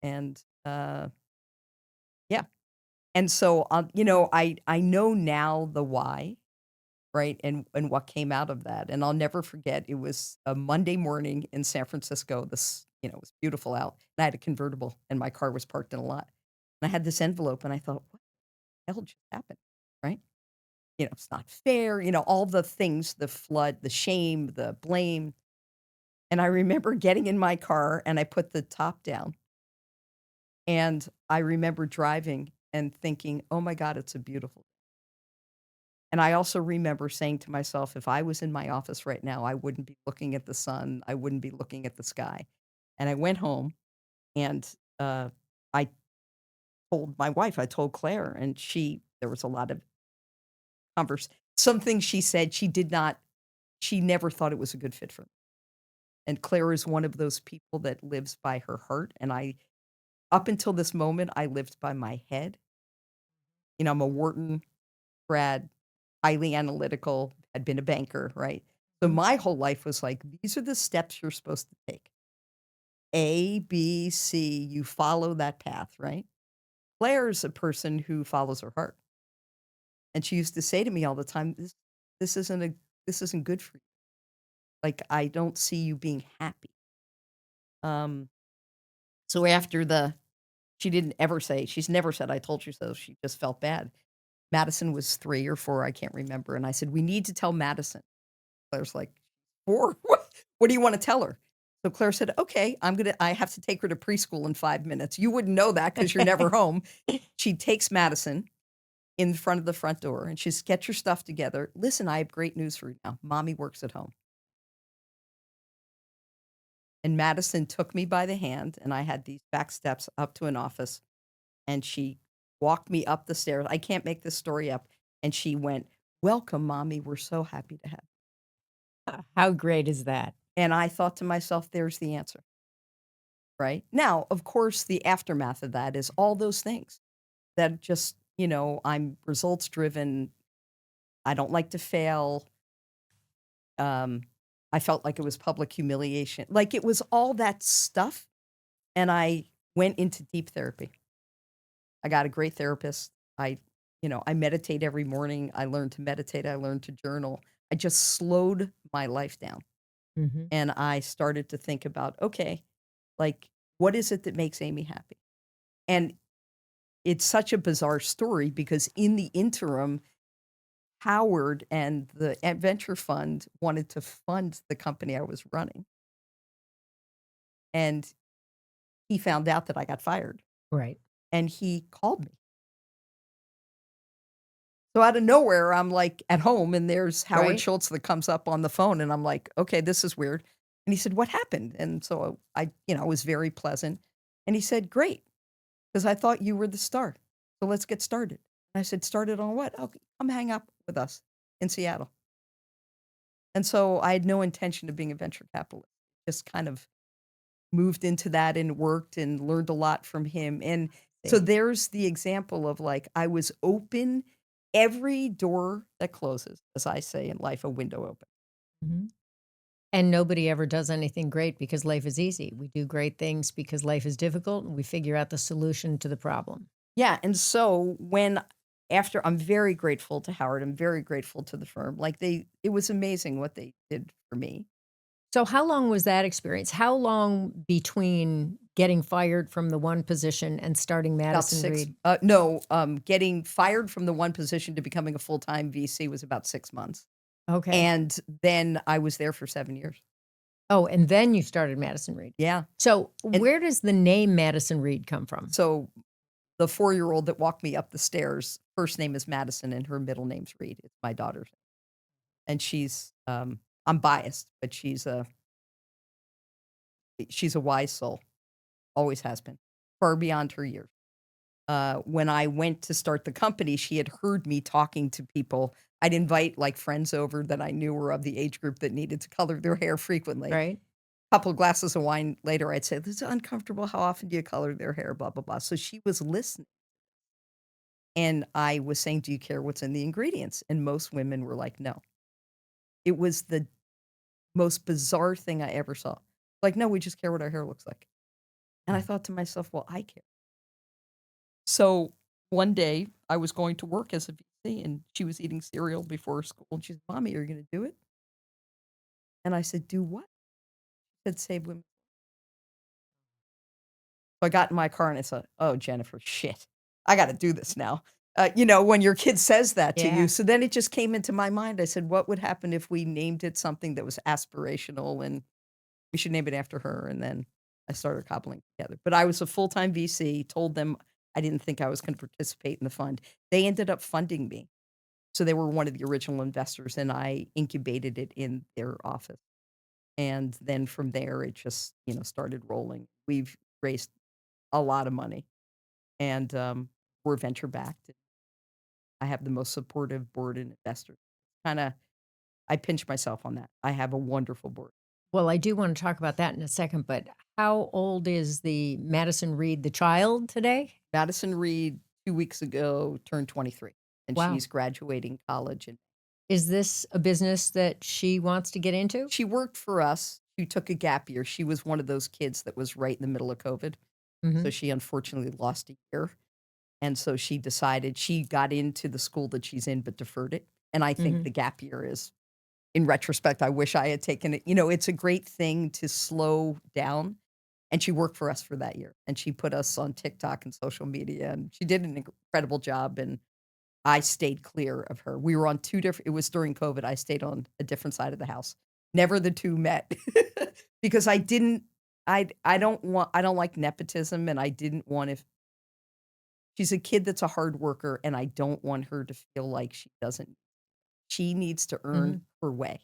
and, yeah. And so, I know now the why, right, and what came out of that, and I'll never forget, it was a Monday morning in San Francisco, it was beautiful out, and I had a convertible, and my car was parked in a lot, and I had this envelope, and I thought, "What the hell just happened?" Right? It's not fair, all the things, the flood, the shame, the blame, and I remember getting in my car, and I put the top down, and I remember driving and thinking, "Oh my god, it's a beautiful." And I also remember saying to myself, if I was in my office right now, I wouldn't be looking at the sun, I wouldn't be looking at the sky. And I went home and, I told my wife, I told Claire, and there was a lot of some things she said she never thought it was a good fit for me. And Claire is one of those people that lives by her heart, and up until this moment, I lived by my head. I'm a Wharton grad, highly analytical, had been a banker, right? So Mhm. my whole life was like, these are the steps you're supposed to take. A, B, C, you follow that path, right? Claire's a person who follows her heart. And she used to say to me all the time, this isn't this isn't good for you. Like, I don't see you being happy. Um, so after she didn't ever say, she's never said, I told you so. She just felt bad. Madison was 3 or 4, I can't remember. And I said, we need to tell Madison. Claire's like, "4? What do you wanna tell her?" So Claire said, "Okay, I have to take her to preschool in 5 minutes." You wouldn't know that because 'cause you're never home. She takes Madison in front of the front door, and she says, "Get your stuff together. Listen, I have great news for you now. Mommy works at home." And Madison took me by the hand, and I had these back steps up to an office, and she walked me up the stairs. I can't make this story up, and she went, "Welcome, mommy. We're so happy to have you." How great is that? And I thought to myself, "There's the answer." Right? Now, of course, the aftermath of that is all those things that just, I'm results driven. I don't like to fail. Um, I felt like it was public humiliation. Like it was all that stuff. And I went into deep therapy. I got a great therapist. I meditate every morning. I learned to meditate. I learned to journal. I just slowed my life down. Mhm. And I started to think about, okay, like, what is it that makes Amy happy? And it's such a bizarre story because in the interim, Howard and the venture fund wanted to fund the company I was running, and he found out that I got fired, Right. and he called me, So out of nowhere, I'm like at home and there's Howard Right? Schultz that comes up on the phone and I'm like, okay, this is weird. And he said, what happened? And so was very pleasant. And he said, great, because I thought you were the star. So let's get started. And I said, started on what? Oh, come hang out with us in Seattle. And so I had no intention of being a venture capitalist. Just kind of moved into that and worked and learned a lot from him. And so See. there's the example of like I was open, every door that closes, as I say in life, a window open. Mhm. And nobody ever does anything great because life is easy. We do great things because life is difficult and we figure out the solution to the problem. Yeah. And so when after I'm very grateful to Howard, I'm very grateful to the firm. Like it was amazing what they did for me. So, how long was that experience? How long between getting fired from the one position and starting About Madison 6 Reed? no, getting fired from the one position to becoming a full-time VC was about 6 months. Okay. And then I was there for 7 years. Oh, and then you started Madison Reed. Yeah. So, And where does the name Madison Reed come from? so the 4-year-old that walked me up the stairs, first name is Madison and her middle name's Reed. It's my daughter's. And I'm biased, but she's a wise soul, always has been, far beyond her years. When I went to start the company, she had heard me talking to people. I'd invite like friends over that I knew were of the age group that needed to color their hair frequently. Right? Couple of glasses of wine later, I'd say, "This is uncomfortable. How often do you color their hair?" Blah blah blah. So she was listening, and I was saying, "Do you care what's in the ingredients?" And most women were like, "No." It was the most bizarre thing I ever saw. Like, "No, we just care what our hair looks like." And I thought to myself, "Well, I care." So one day I was going to work as a VC and she was eating cereal before school and she said, "Mommy, are you going to do it?" And I said, "Do what?" She said, "Save women." So I got in my car and I said, "Oh, Jennifer, shit, I got to do this now." When your kid says that to you. Yeah. So then it just came into my mind. I said, what would happen if we named it something that was aspirational and we should name it after her? And then I started cobbling together. But I was a full-time VC, told them I didn't think I was going to participate in the fund. They ended up funding me. So they were one of the original investors and I incubated it in their office. And then from there, it just, started rolling. We've raised a lot of money and we're venture backed. I have the most supportive board and investors. Kinda I pinch myself on that. I have a wonderful board. Well, I do want to talk about that in a second, but how old is the Madison Reed, the child, today? Madison Reed, 2 weeks ago, turned 23, and Wow. she's graduating college, and Is this a business that she wants to get into? she worked for us. She took a gap year. She was one of those kids that was right in the middle of COVID, so Mhm. she unfortunately lost a year, and so she got into the school that she's in, but deferred it, and I think Mhm. the gap year is in retrospect, I wish I had taken it. It's a great thing to slow down. And she worked for us for that year. And she put us on TikTok and social media. And she did an incredible job. And I stayed clear of her. We were on two different, it was during COVID. I stayed on a different side of the house. Never the two met because I didn't, I don't like nepotism. And I didn't want to, she's a kid that's a hard worker. And I don't want her to feel like she needs to earn Mhm. her way.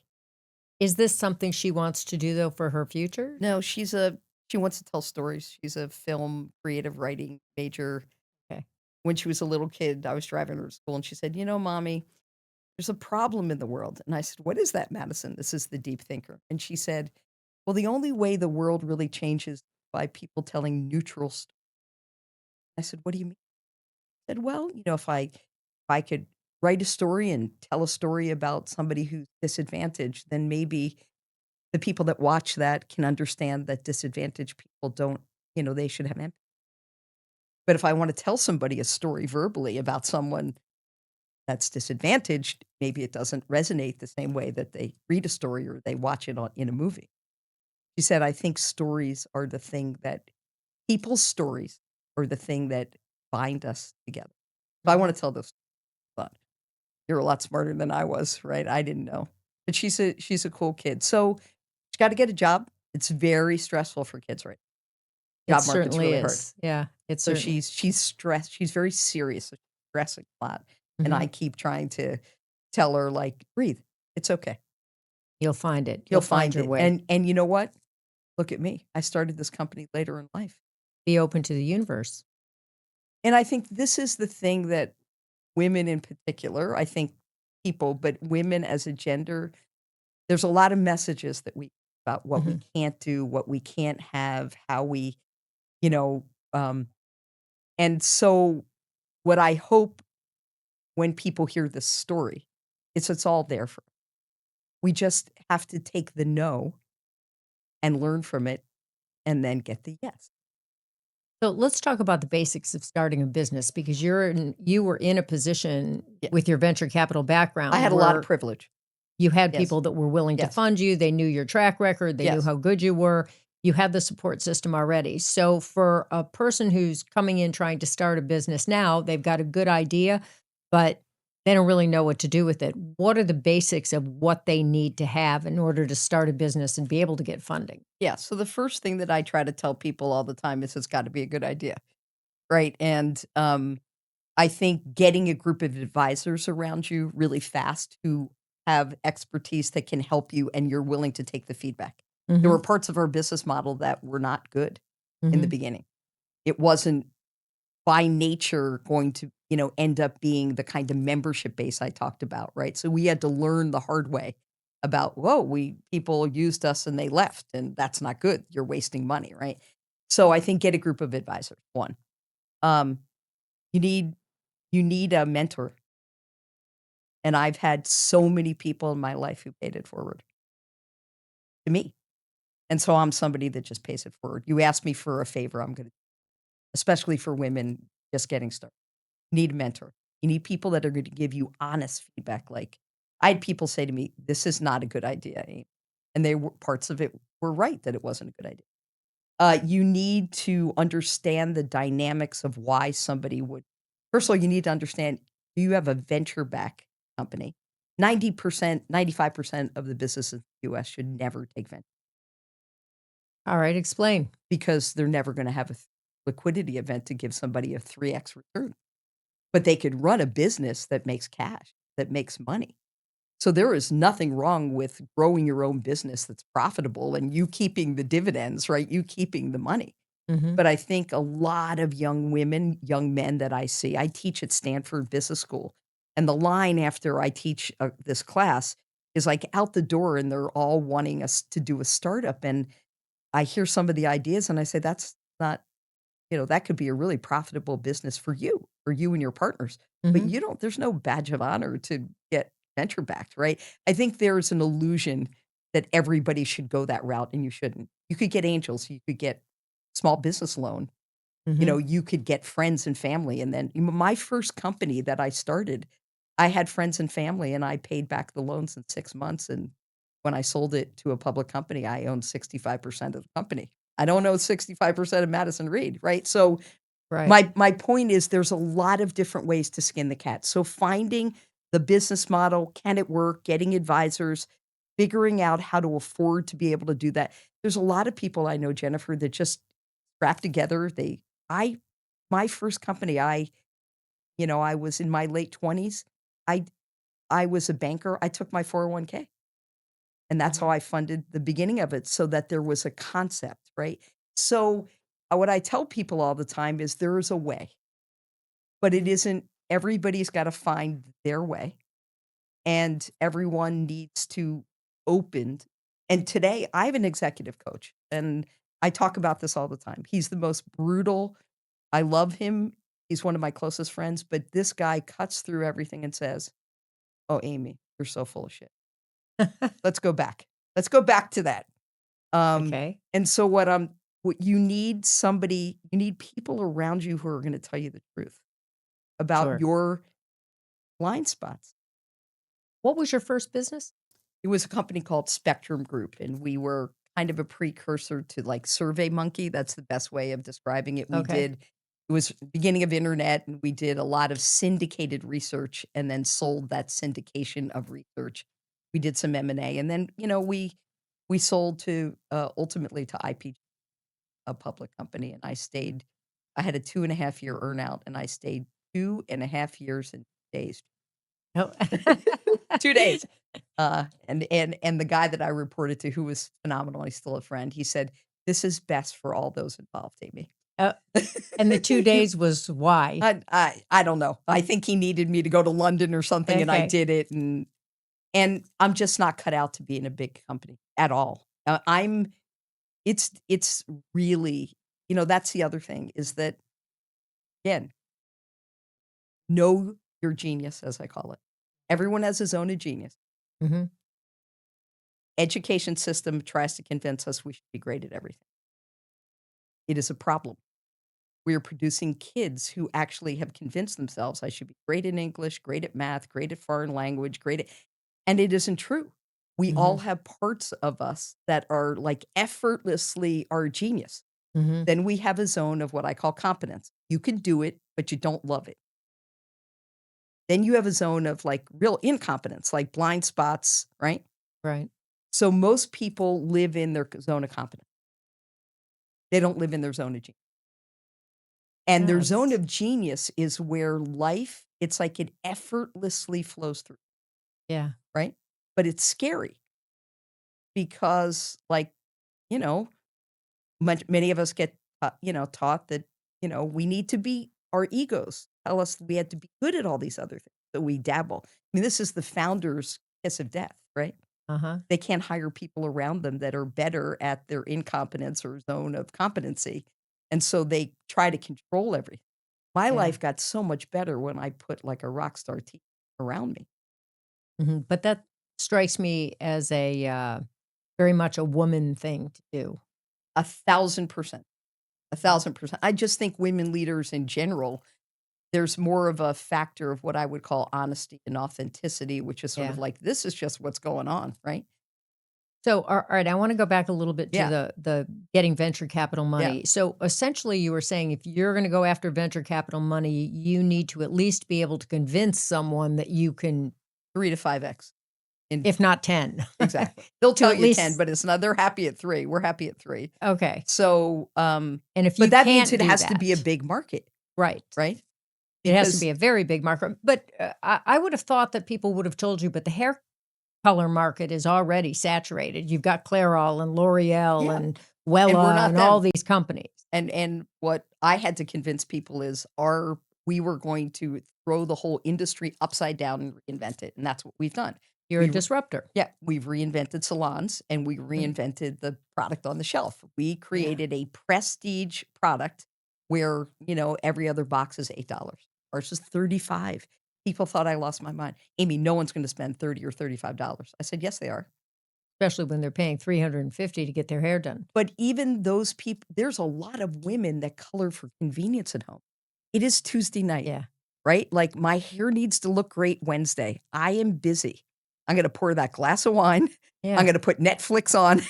Is this something she wants to do, though, for her future? No, she wants to tell stories. She's a film creative writing major. Okay. When she was a little kid, I was driving her to school and she said, Mommy, there's a problem in the world. And I said, what is that, Madison? This is the deep thinker. And she said, well, the only way the world really changes is by people telling neutral stories. I said, what do you mean? I said, well, if I could write a story and tell a story about somebody who's disadvantaged, then maybe the people that watch that can understand that disadvantaged people don't, they should have empathy. But if I want to tell somebody a story verbally about someone that's disadvantaged, maybe it doesn't resonate the same way that they read a story or they watch it in a movie. She said, I think stories are the thing that people's stories are the thing that bind us together. So I want Mhm. to tell this, but you're a lot smarter than I was, right? I didn't know. But she's a cool kid. So she's got to get a job. It's very stressful for kids right It Job market's certainly really hard. is. Yeah, it So certainly. she's stressed. She's very serious. So she's stressing a lot. And Mhm. I keep trying to tell her, like, "Breathe. It's okay. You'll find it. You'll You'll find find your it." way. And you know what? Look at me. I started this company later in life. Be open to the universe. And I think this is the thing that women in particular, I think people, but women as a gender, there's a lot of messages that we about what we Mhm. can't do, what we can't have, how we, you know, um, and so what I hope when people hear this story, it's all there for we just have to take the no and learn from it and then get the yes. So let's talk about the basics of starting a business because you were in a position Yeah. with your venture capital I background had a lot of where privilege. you had Yes. people that were willing to Yes. fund you. They knew your track record. They knew Yes. how good you were. You had the support system already. So, for a person who's coming in trying to start a business now, they've got a good idea, but they don't really know what to do with it. What are the basics of what they need to have in order to start a business and be able to get funding? Yeah, so the first thing that I try to tell people all the time is it's gotta be a good idea, right? And, I think getting a group of advisors around you really fast who have expertise that can help you and you're willing to take the feedback. There were Mhm. parts of our business model that were not good in the Mhm. beginning. It wasn't by nature going to, end up being the kind of membership base I talked about, right? So we had to learn the hard way about, whoa, we people used us and they left, and that's not good. You're wasting money, right? So I think get a group of advisors. One, um, you need you need a mentor, and I've had so many people in my life who paid it forward to me, and so I'm somebody that just pays it forward. You ask me for a favor, I'm gonna, especially for women just getting started. Need a mentor. You need people that are going to give you honest feedback. Like, I had people say to me, "This is not a good idea," and they were parts of it were right that it wasn't a good idea. You need to understand the dynamics of why somebody would. First of all, you need to understand you have a venture back company. 90%, 95% of the businesses in the US should never take venture All right, explain. because they're never going to have a liquidity event to give somebody a 3x return. But they could run a business that makes cash, that makes money. So there is nothing wrong with growing your own business that's profitable and you keeping the dividends, right? You keeping the money. Mhm. But I think a lot of young women, young men that I see, I teach at Stanford Business School. And the line after I teach this class is like out the door, and they're all wanting us to do a startup. And I hear some of the ideas and I say, that's not, that could be a really profitable business for you and your partners. But Mhm. there's no badge of honor to get venture backed, right? I think there's an illusion that everybody should go that route and you shouldn't. You could get angels, you could get small business loan, Mhm. you could get friends and family. And then my first company that I started, I had friends and family and I paid back the loans in 6 months. And when I sold it to a public company, I owned 65% of the company. I don't own 65% of Madison Reed, right? So Right. my point is there's a lot of different ways to skin the cat. So finding the business model, can it work, getting advisors, figuring out how to afford to be able to do that. There's a lot of people I know, Jennifer, that just scrap together. I my first company, I was in my late 20s. I I was a banker. I took my 401k. And that's how Mhm. I funded the beginning of it so that there was a concept, right? So, what I tell people all the time is there is a way, but it Mhm. isn't everybody's gotta find their way, and everyone needs to open and today, I have an executive coach, and I talk about this all the time. He's the most brutal. I love him. He's one of my closest friends, but this guy cuts through everything and says, "Oh, Amy, you're so full of shit. Let's go back. Let's go back to that." Um, Okay. and so what you need people around you who are gonna tell you the truth about Sure. your blind spots. What was your first business? It was a company called Spectrum Group, and we were kind of a precursor to, like, SurveyMonkey, that's the best way of describing it. Okay. It was beginning of internet, and we did a lot of syndicated research and then sold that syndication of research. We did some M&A, and then, we sold to, ultimately to IPG, a public company, and I had a 2.5-year earnout, and I stayed 2.5 years days. Oh. 2 days. And the guy that I reported to, who was phenomenal, he's still a friend, he said, "This is best for all those involved, Amy." Oh, and the 2 days was why? I don't know. I think he needed me to go to London or something, and I Okay. did it, and I'm just not cut out to be in a big company at all. I'm it's really, that's the other thing is that, again, know your genius, as I call it. Everyone has his own genius. Mhm. Education system tries to convince us we should be great at everything. It is a problem. We are producing kids who actually have convinced themselves I should be great in English, great at math, great at foreign language, great at, and it isn't true. We all Mhm. have parts of us that are like effortlessly our genius. Mhm. Then we have a zone of what I call competence. You can do it, but you don't love it. Then you have a zone of like real incompetence, like blind spots, right? Right. So most people live in their zone of competence. They don't live in their zone of genius. And Yeah, their zone it's of genius is where life, it's like it effortlessly flows through, yeah. right? But it's scary because, like, you know, many of us get, taught that, we need to be, our egos tell us we had to be good at all these other things. So we dabble. I mean, this is the founder's kiss of death, right? Uh-huh. They can't hire people around them that are better at their incompetence or zone of competency. And so they try to control everything. My Yeah. life got so much better when I put like a rock star team around me. Mhm. But that strikes me as a, very much a woman thing to do. 1,000%. A Mhm. 1,000%. I just think women leaders in general, there's more of a factor of what I would call honesty and authenticity, which is sort of Yeah. like, this is just what's going on, right? So, alright, I wanna go back a little bit to Yeah. the getting venture capital Yeah. money. So, essentially, you were saying if you're gonna go after venture capital money, you need to at least be able to convince someone that you can, 3 to 5x. In if not 10, Exactly. They'll to tell at you 10, least but it's not, they're happy at 3. We're happy at 3. okay. So, And if but you that means can't it do has to be a that big market, right. right? It has to Because be a very big market. But, I would have thought that people would have told you, but the hair color market is already saturated. You've got Clairol and L'Oreal yeah, and and we're Wella not and all them. these companies. And what I had to convince people is our we were going to throw the whole industry upside down and reinvent it, and that's what we've done. You're a We disruptor. Yeah, we've reinvented salons and we Mm, reinvented the product on the shelf. We yeah. created a prestige product where, every other box is $8. Ours is 35. People thought I lost my mind. Amy, no one's going to spend 30 or $35. I said, yes, they are. Especially when they're paying 350 to get their hair done. But even those people, there's a lot of women that color for convenience at home. It is Tuesday night, Yeah. right? Like my hair needs to look great Wednesday. I am busy. I'm going to pour that glass of wine. I'm Yeah. going to put Netflix on.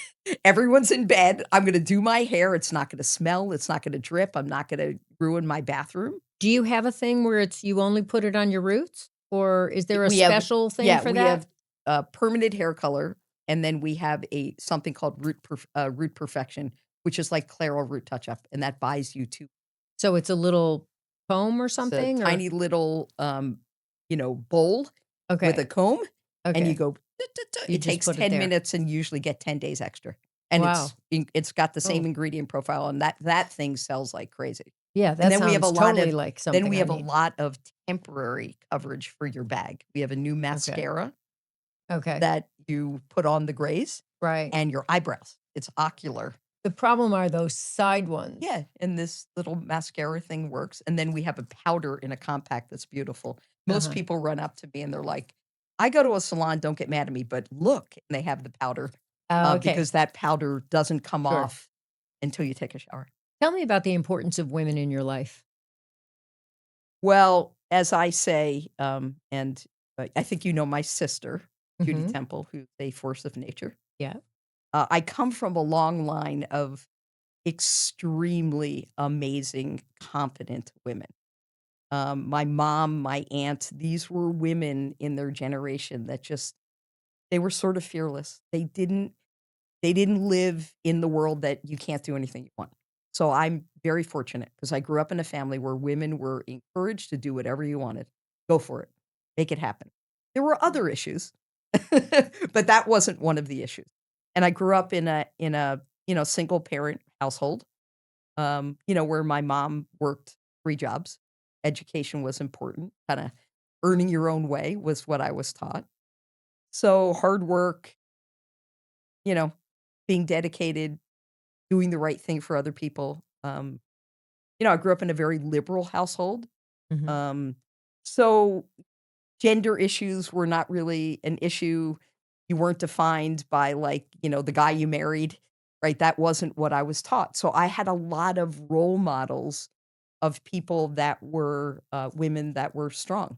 Everyone's in bed. I'm going to do my hair. It's not going to smell. It's not going to drip. I'm not going to ruin my bathroom. Do you have a thing where it's you only put it on your roots? Or is there a We have, special thing yeah, for we that? have permanent hair color, and then we have a something called root perfection, which is like Clairol root touch up, and that buys you two. So it's a little comb or It's a something or tiny little bowl with a okay. comb, and you Okay. go. You It just takes put it 10 there. minutes, and usually get 10 days extra, and Wow. it's got the same Oh, ingredient profile, and that thing sells like crazy. yeah, And that then sounds totally like we something I have a need. lot of temporary coverage for your bag. We have a new Okay. mascara Okay. that you put on the grays Right. and your eyebrows. It's ocular. The problem are those side ones. Yeah, and this little mascara thing works, and then we have a powder in a compact that's beautiful. Most Uh-huh. people run up to me and they're like, "I go to a salon, don't get mad at me, but look," and they have the powder, Oh, okay. because that powder doesn't come Sure. off until you take a shower. Tell me about the importance of women in your life. Well, as I say, and I think you know my sister, Judy Mhm. Temple, who's a force of nature. Yeah. I come from a long line of extremely amazing, competent women. My mom, my aunt, these were women in their generation that just they were sort of fearless. They didn't live in the world that you can't do anything you want. So I'm very fortunate because I grew up in a family where women were encouraged to do whatever you wanted. Go for it. make it happen. There were other issues, but that wasn't one of the issues. And I grew up in a single parent household, where my mom worked 3 jobs. Education was important, kinda earning your own way was what I was taught. So, hard work, you know, being dedicated, doing the right thing for other people. I grew up in a very liberal household. Mhm. Um, so gender issues were not really an issue. You weren't defined by, like, the guy you married, right? That wasn't what I was taught. So I had a lot of role models of people that were women that were strong.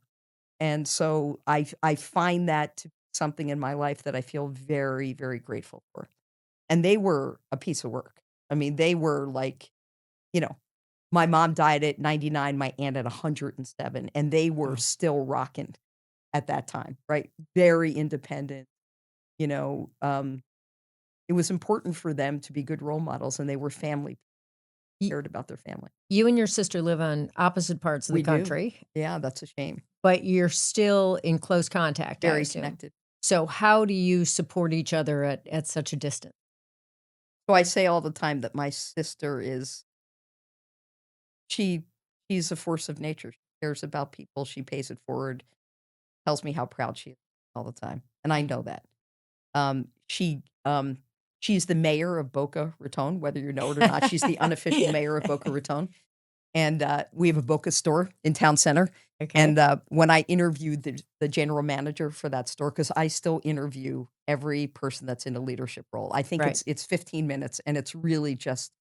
And so I find that to be something in my life that I feel very, very grateful for. And they were a piece of work. I mean, they were like, you know, my mom died at 99, my aunt at 107, and they were Oh. still rocking at that time, right? Very independent, you know, um, it was important for them to be good role models, and they were family, Y cared about their family. You and your sister live on opposite parts of the We do. country, Yeah, that's a shame. but you're still in close contact, I Very assume. connected. So how do you support each other at such a distance? So I say all the time that my sister she she's a force of nature. She cares about people, she pays it forward, tells me how proud she is all the time, and I know that. She's the mayor of Boca Raton, whether you know it or not. She's the unofficial mayor of Boca Raton, and, we have a Boca store in town center, Okay. and, when I interviewed the general manager for that store, because I still interview every person that's in a leadership role. I think Right. it's 15 minutes, and it's really just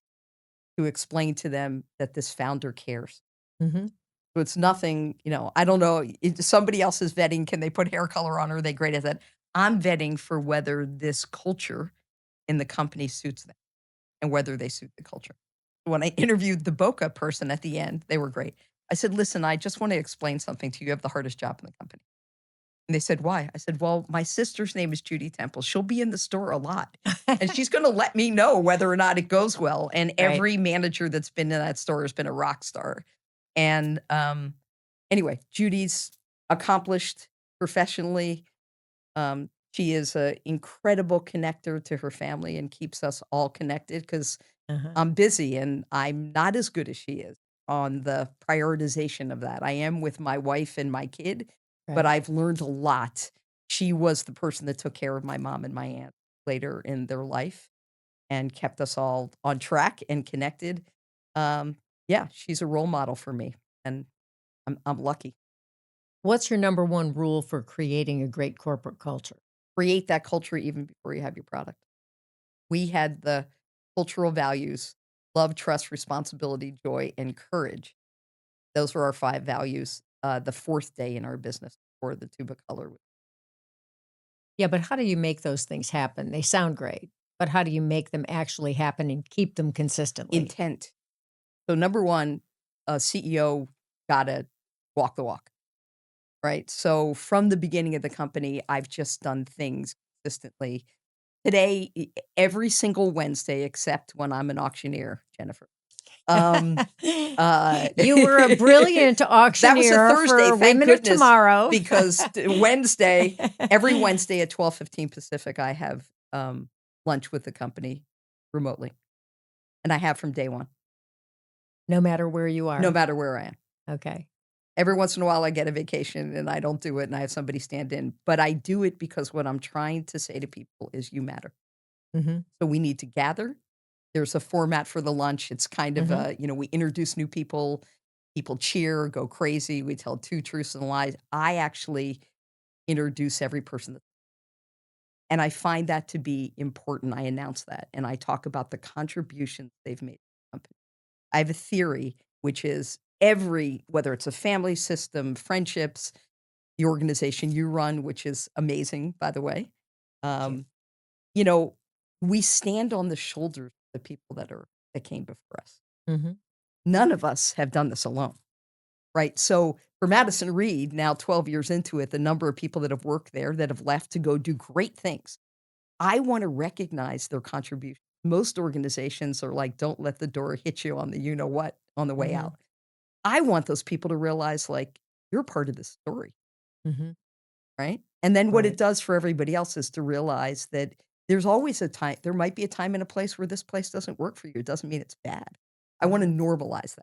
to explain to them that this founder cares. Mhm. So it's nothing, I don't know, somebody else is vetting, can they put hair color on, are they great at that? I'm vetting for whether this culture in the company suits them and whether they suit the culture. When I interviewed the Boca person at the end, they were great. I said, "Listen, I just want to explain something to you. You have the hardest job in the company." And they said, "Why?" I said, "Well, my sister's name is Judy Temple. She'll be in the store a lot, and she's gonna let me know whether or not it goes well, and Right. every manager that's been in that store has been a rock star." And, anyway, Judy's accomplished professionally. She is an incredible connector to her family and keeps us all connected because Uh-huh. I'm busy and I'm not as good as she is on the prioritization of that. I am with my wife and my kid, but Right. I've learned a lot. She was the person that took care of my mom and my aunt later in their life and kept us all on track and connected. Um, yeah, she's a role model for me, and I'm lucky. What's your number one rule for creating a great corporate culture? Create that culture even before you have your product. We had the cultural values: love, trust, responsibility, joy, and courage. Those were our 5 values, the 4th day in our business for the tuba color. Yeah, but how do you make those things happen? They sound great, but how do you make them actually happen and keep them consistently? Intent. So number 1, a CEO gotta walk the walk, right? So from the beginning of the company, I've just done things consistently. Today, every single Wednesday except when I'm an auctioneer, Jennifer. Um, uh, You were a brilliant that was a auctioneer Thursday, for thank Women of goodness, Tomorrow. because Wednesday, every Wednesday at 12:15 Pacific, I have lunch with the company remotely, and I have from day one, No matter where you no are. matter where I am. Okay. Every once in a while, I get a vacation and I don't do it, and I have somebody stand in, but I do it because what I'm trying to say to people is, "You matter." Mhm. So we need to gather. There's a format for the lunch. It's kind of Mhm. we introduce new people, people cheer, go crazy. We tell 2 truths and a lie. I actually introduce every person, and I find that to be important. I announce that, and I talk about the contributions they've made to the company. I have a theory, which is whether it's a family system, friendships, the organization you run, which is amazing, by the way. Thank you. Um, you know, we stand on the shoulders of the people that came before us. Mhm. None of us have done this alone, right? So for Madison Reed, now 12 years into it, the number of people that have worked there that have left to go do great things, I want to recognize their contribution. Most organizations are like, don't let the door hit you on the you know what on the way Mhm. out. I want those people to realize, like, you're part of this story. Mhm. right? And then what it Right. does for everybody else is to realize that there's always a time there might be a time and a place where this place doesn't work for you. It doesn't mean it's bad. I wanna Mhm. normalize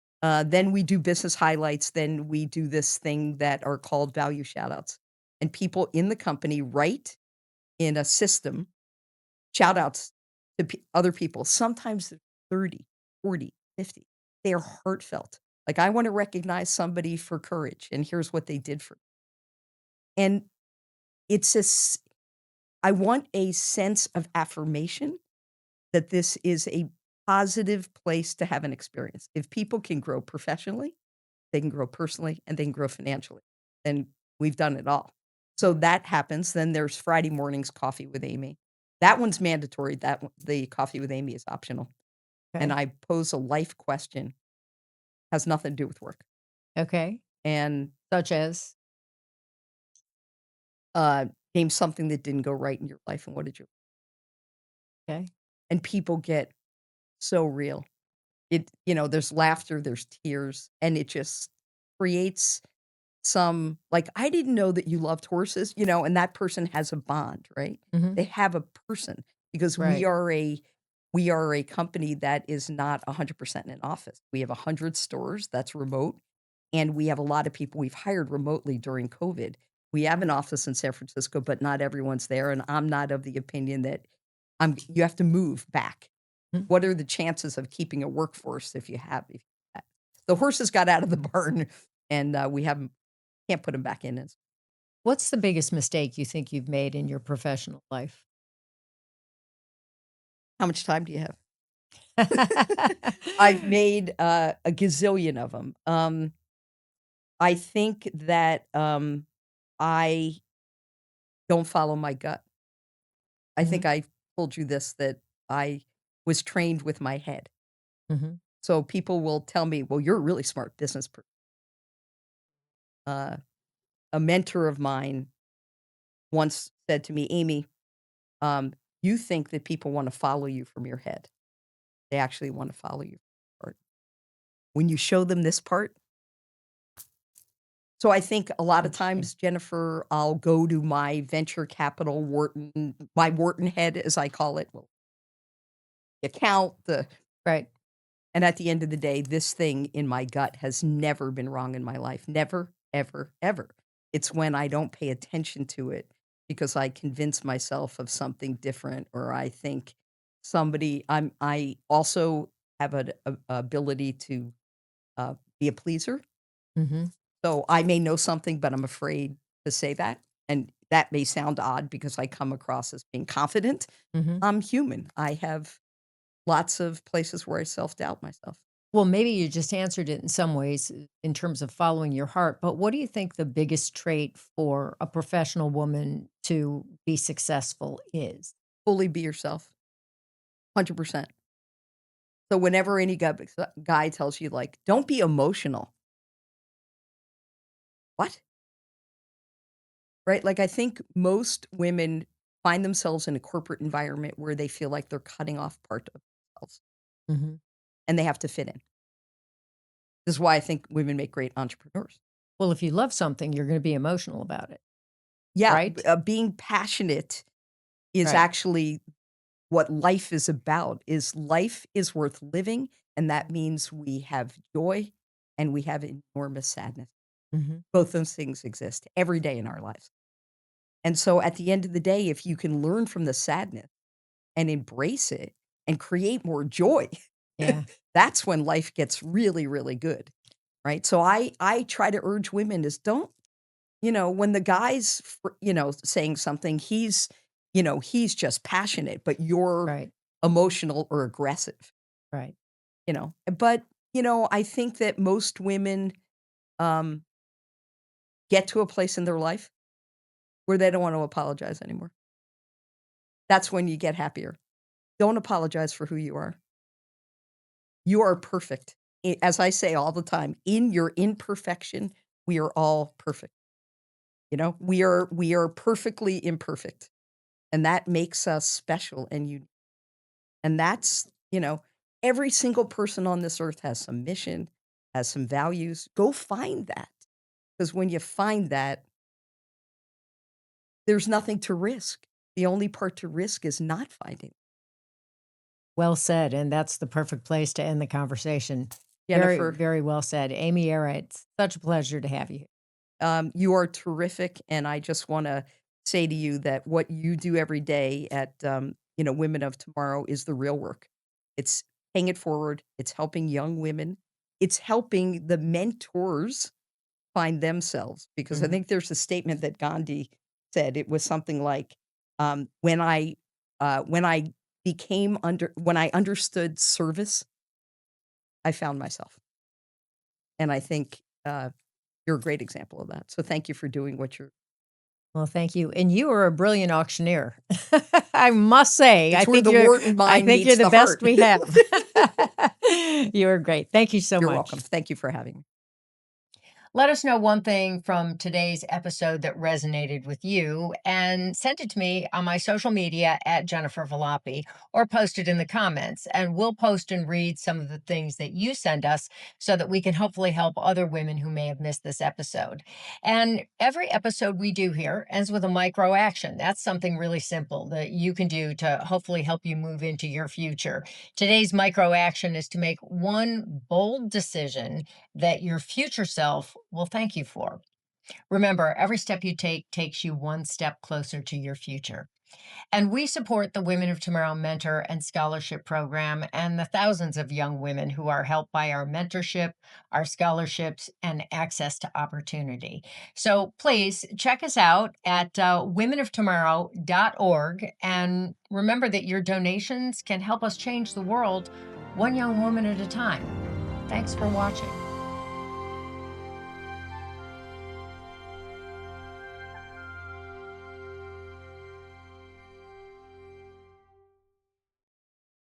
that. Then we do business highlights, then we do this thing that are called value shout outs. And people in the company write in a system shout outs to other people. Sometimes they're 30, 40, 50. They are heartfelt. Like, I want to recognize somebody for courage, and here's what they did for me. And it's a I want a sense of affirmation that this is a positive place to have an experience. If people can grow professionally, they can grow personally, and they can grow financially, and we've done it all. So that happens. Then there's Friday mornings coffee with Amy. That one's mandatory. The coffee with Amy is optional. And Okay. I pose a life question, has nothing to do with work. Okay. And Such as? uh, name something that didn't go right in your life, and what did you? Okay. And people get so real. There's laughter, there's tears, and it just creates some like, "I didn't know that you loved horses," and that person has a bond, right? Mhm. They have a person because Right. we are a company that is not 100% in an office. We have 100 stores, that's remote, and we have a lot of people we've hired remotely during COVID. We have an office in San Francisco, but not everyone's there, and I'm not of the opinion that you have to move back. Mm. What are the chances of keeping a workforce if the horses got out of the barn and, we haven't can't put them back in as What's the biggest mistake you think you've made in your professional life? how much time do you have? I've made, a gazillion of them. I think that, I don't follow my gut. I think Mhm. I told you this, that I was trained with my head. Mhm. So people will tell me, "Well, you're a really smart business person." Uh, a mentor of mine once said to me, "Amy, um, you think that people wanna follow you from your head. They actually wanna follow you from your heart. When you show them this part." So I think a lot of Interesting. times, Jennifer, I'll go to my venture capital my Wharton head, as I call it, well, the account, Right. and at the end of the day, this thing in my gut has never been wrong in my life. Never, ever, ever. It's when I don't pay attention to it because I convince myself of something different, or I think I also have a ability to be a pleaser. Mhm. So I may know something, but I'm afraid to say that. And that may sound odd because I come across as being confident. Mhm. I'm human. I have lots of places where I self doubt myself. Well, maybe you just answered it in some ways in terms of following your heart, but what do you think the biggest trait for a professional woman to be successful is? Fully be yourself, 100%. So whenever any guy tells you, like, don't be emotional, what? Right? Like, I think most women find themselves in a corporate environment where they feel like they're cutting off part of themselves Mhm. and they have to fit in. This is why I think women make great entrepreneurs. Well, if you love something, you're gonna be emotional about it, Yeah, right? being passionate is Right. actually what life is about. Is life is worth living, and that means we have joy and we have enormous sadness. Mhm. Both those things exist every day in our lives. And so at the end of the day, if you can learn from the sadness and embrace it and create more joy, Yeah. that's when life gets really, really good. Right. So I try to urge women is don't, when the guy's, saying something, he's just passionate, but you're Right. emotional or aggressive, Right. But, I think that most women um, get to a place in their life where they don't want to apologize anymore. That's when you get happier. Don't apologize for who you are. You are perfect. As I say all the time, in your imperfection, we are all perfect. We are perfectly imperfect, and that makes us special and unique. And that's, every single person on this earth has some mission, has some values. Go find that. Because when you find that, there's nothing to risk. The only part to risk is not finding. Well said, and that's the perfect place to end the conversation. Very, Jennifer, very well said. Amy Errett, it's such a pleasure to have you here. you are terrific, and I just wanna say to you that what you do every day at, Women of Tomorrow is the real work. It's paying it forward, it's helping young women, it's helping the mentors find themselves, because I Mhm. think there's a statement that Gandhi said. It was something like, when I when I understood service, I found myself." And I think, you're a great example of that. So thank you for doing what you're. Well, thank you, and you are a brilliant auctioneer. I must say, It's where the Wharton I mind think you're meets the the best heart. we have. You are great. Thank you so You're much. welcome. Thank you for having me. Let us know one thing from today's episode that resonated with you and send it to me on my social media at Jennifer Valoppi or post it in the comments. And we'll post and read some of the things that you send us so that we can hopefully help other women who may have missed this episode. And every episode we do here ends with a micro action. That's something really simple that you can do to hopefully help you move into your future. Today's micro action is to make one bold decision that your future self will thank you for. Remember, every step you take takes you one step closer to your future. And we support the Women of Tomorrow Mentor and Scholarship Program and the thousands of young women who are helped by our mentorship, our scholarships, and access to opportunity. So please check us out at womenoftomorrow.org. And remember that your donations can help us change the world one young woman at a time. Thanks for watching.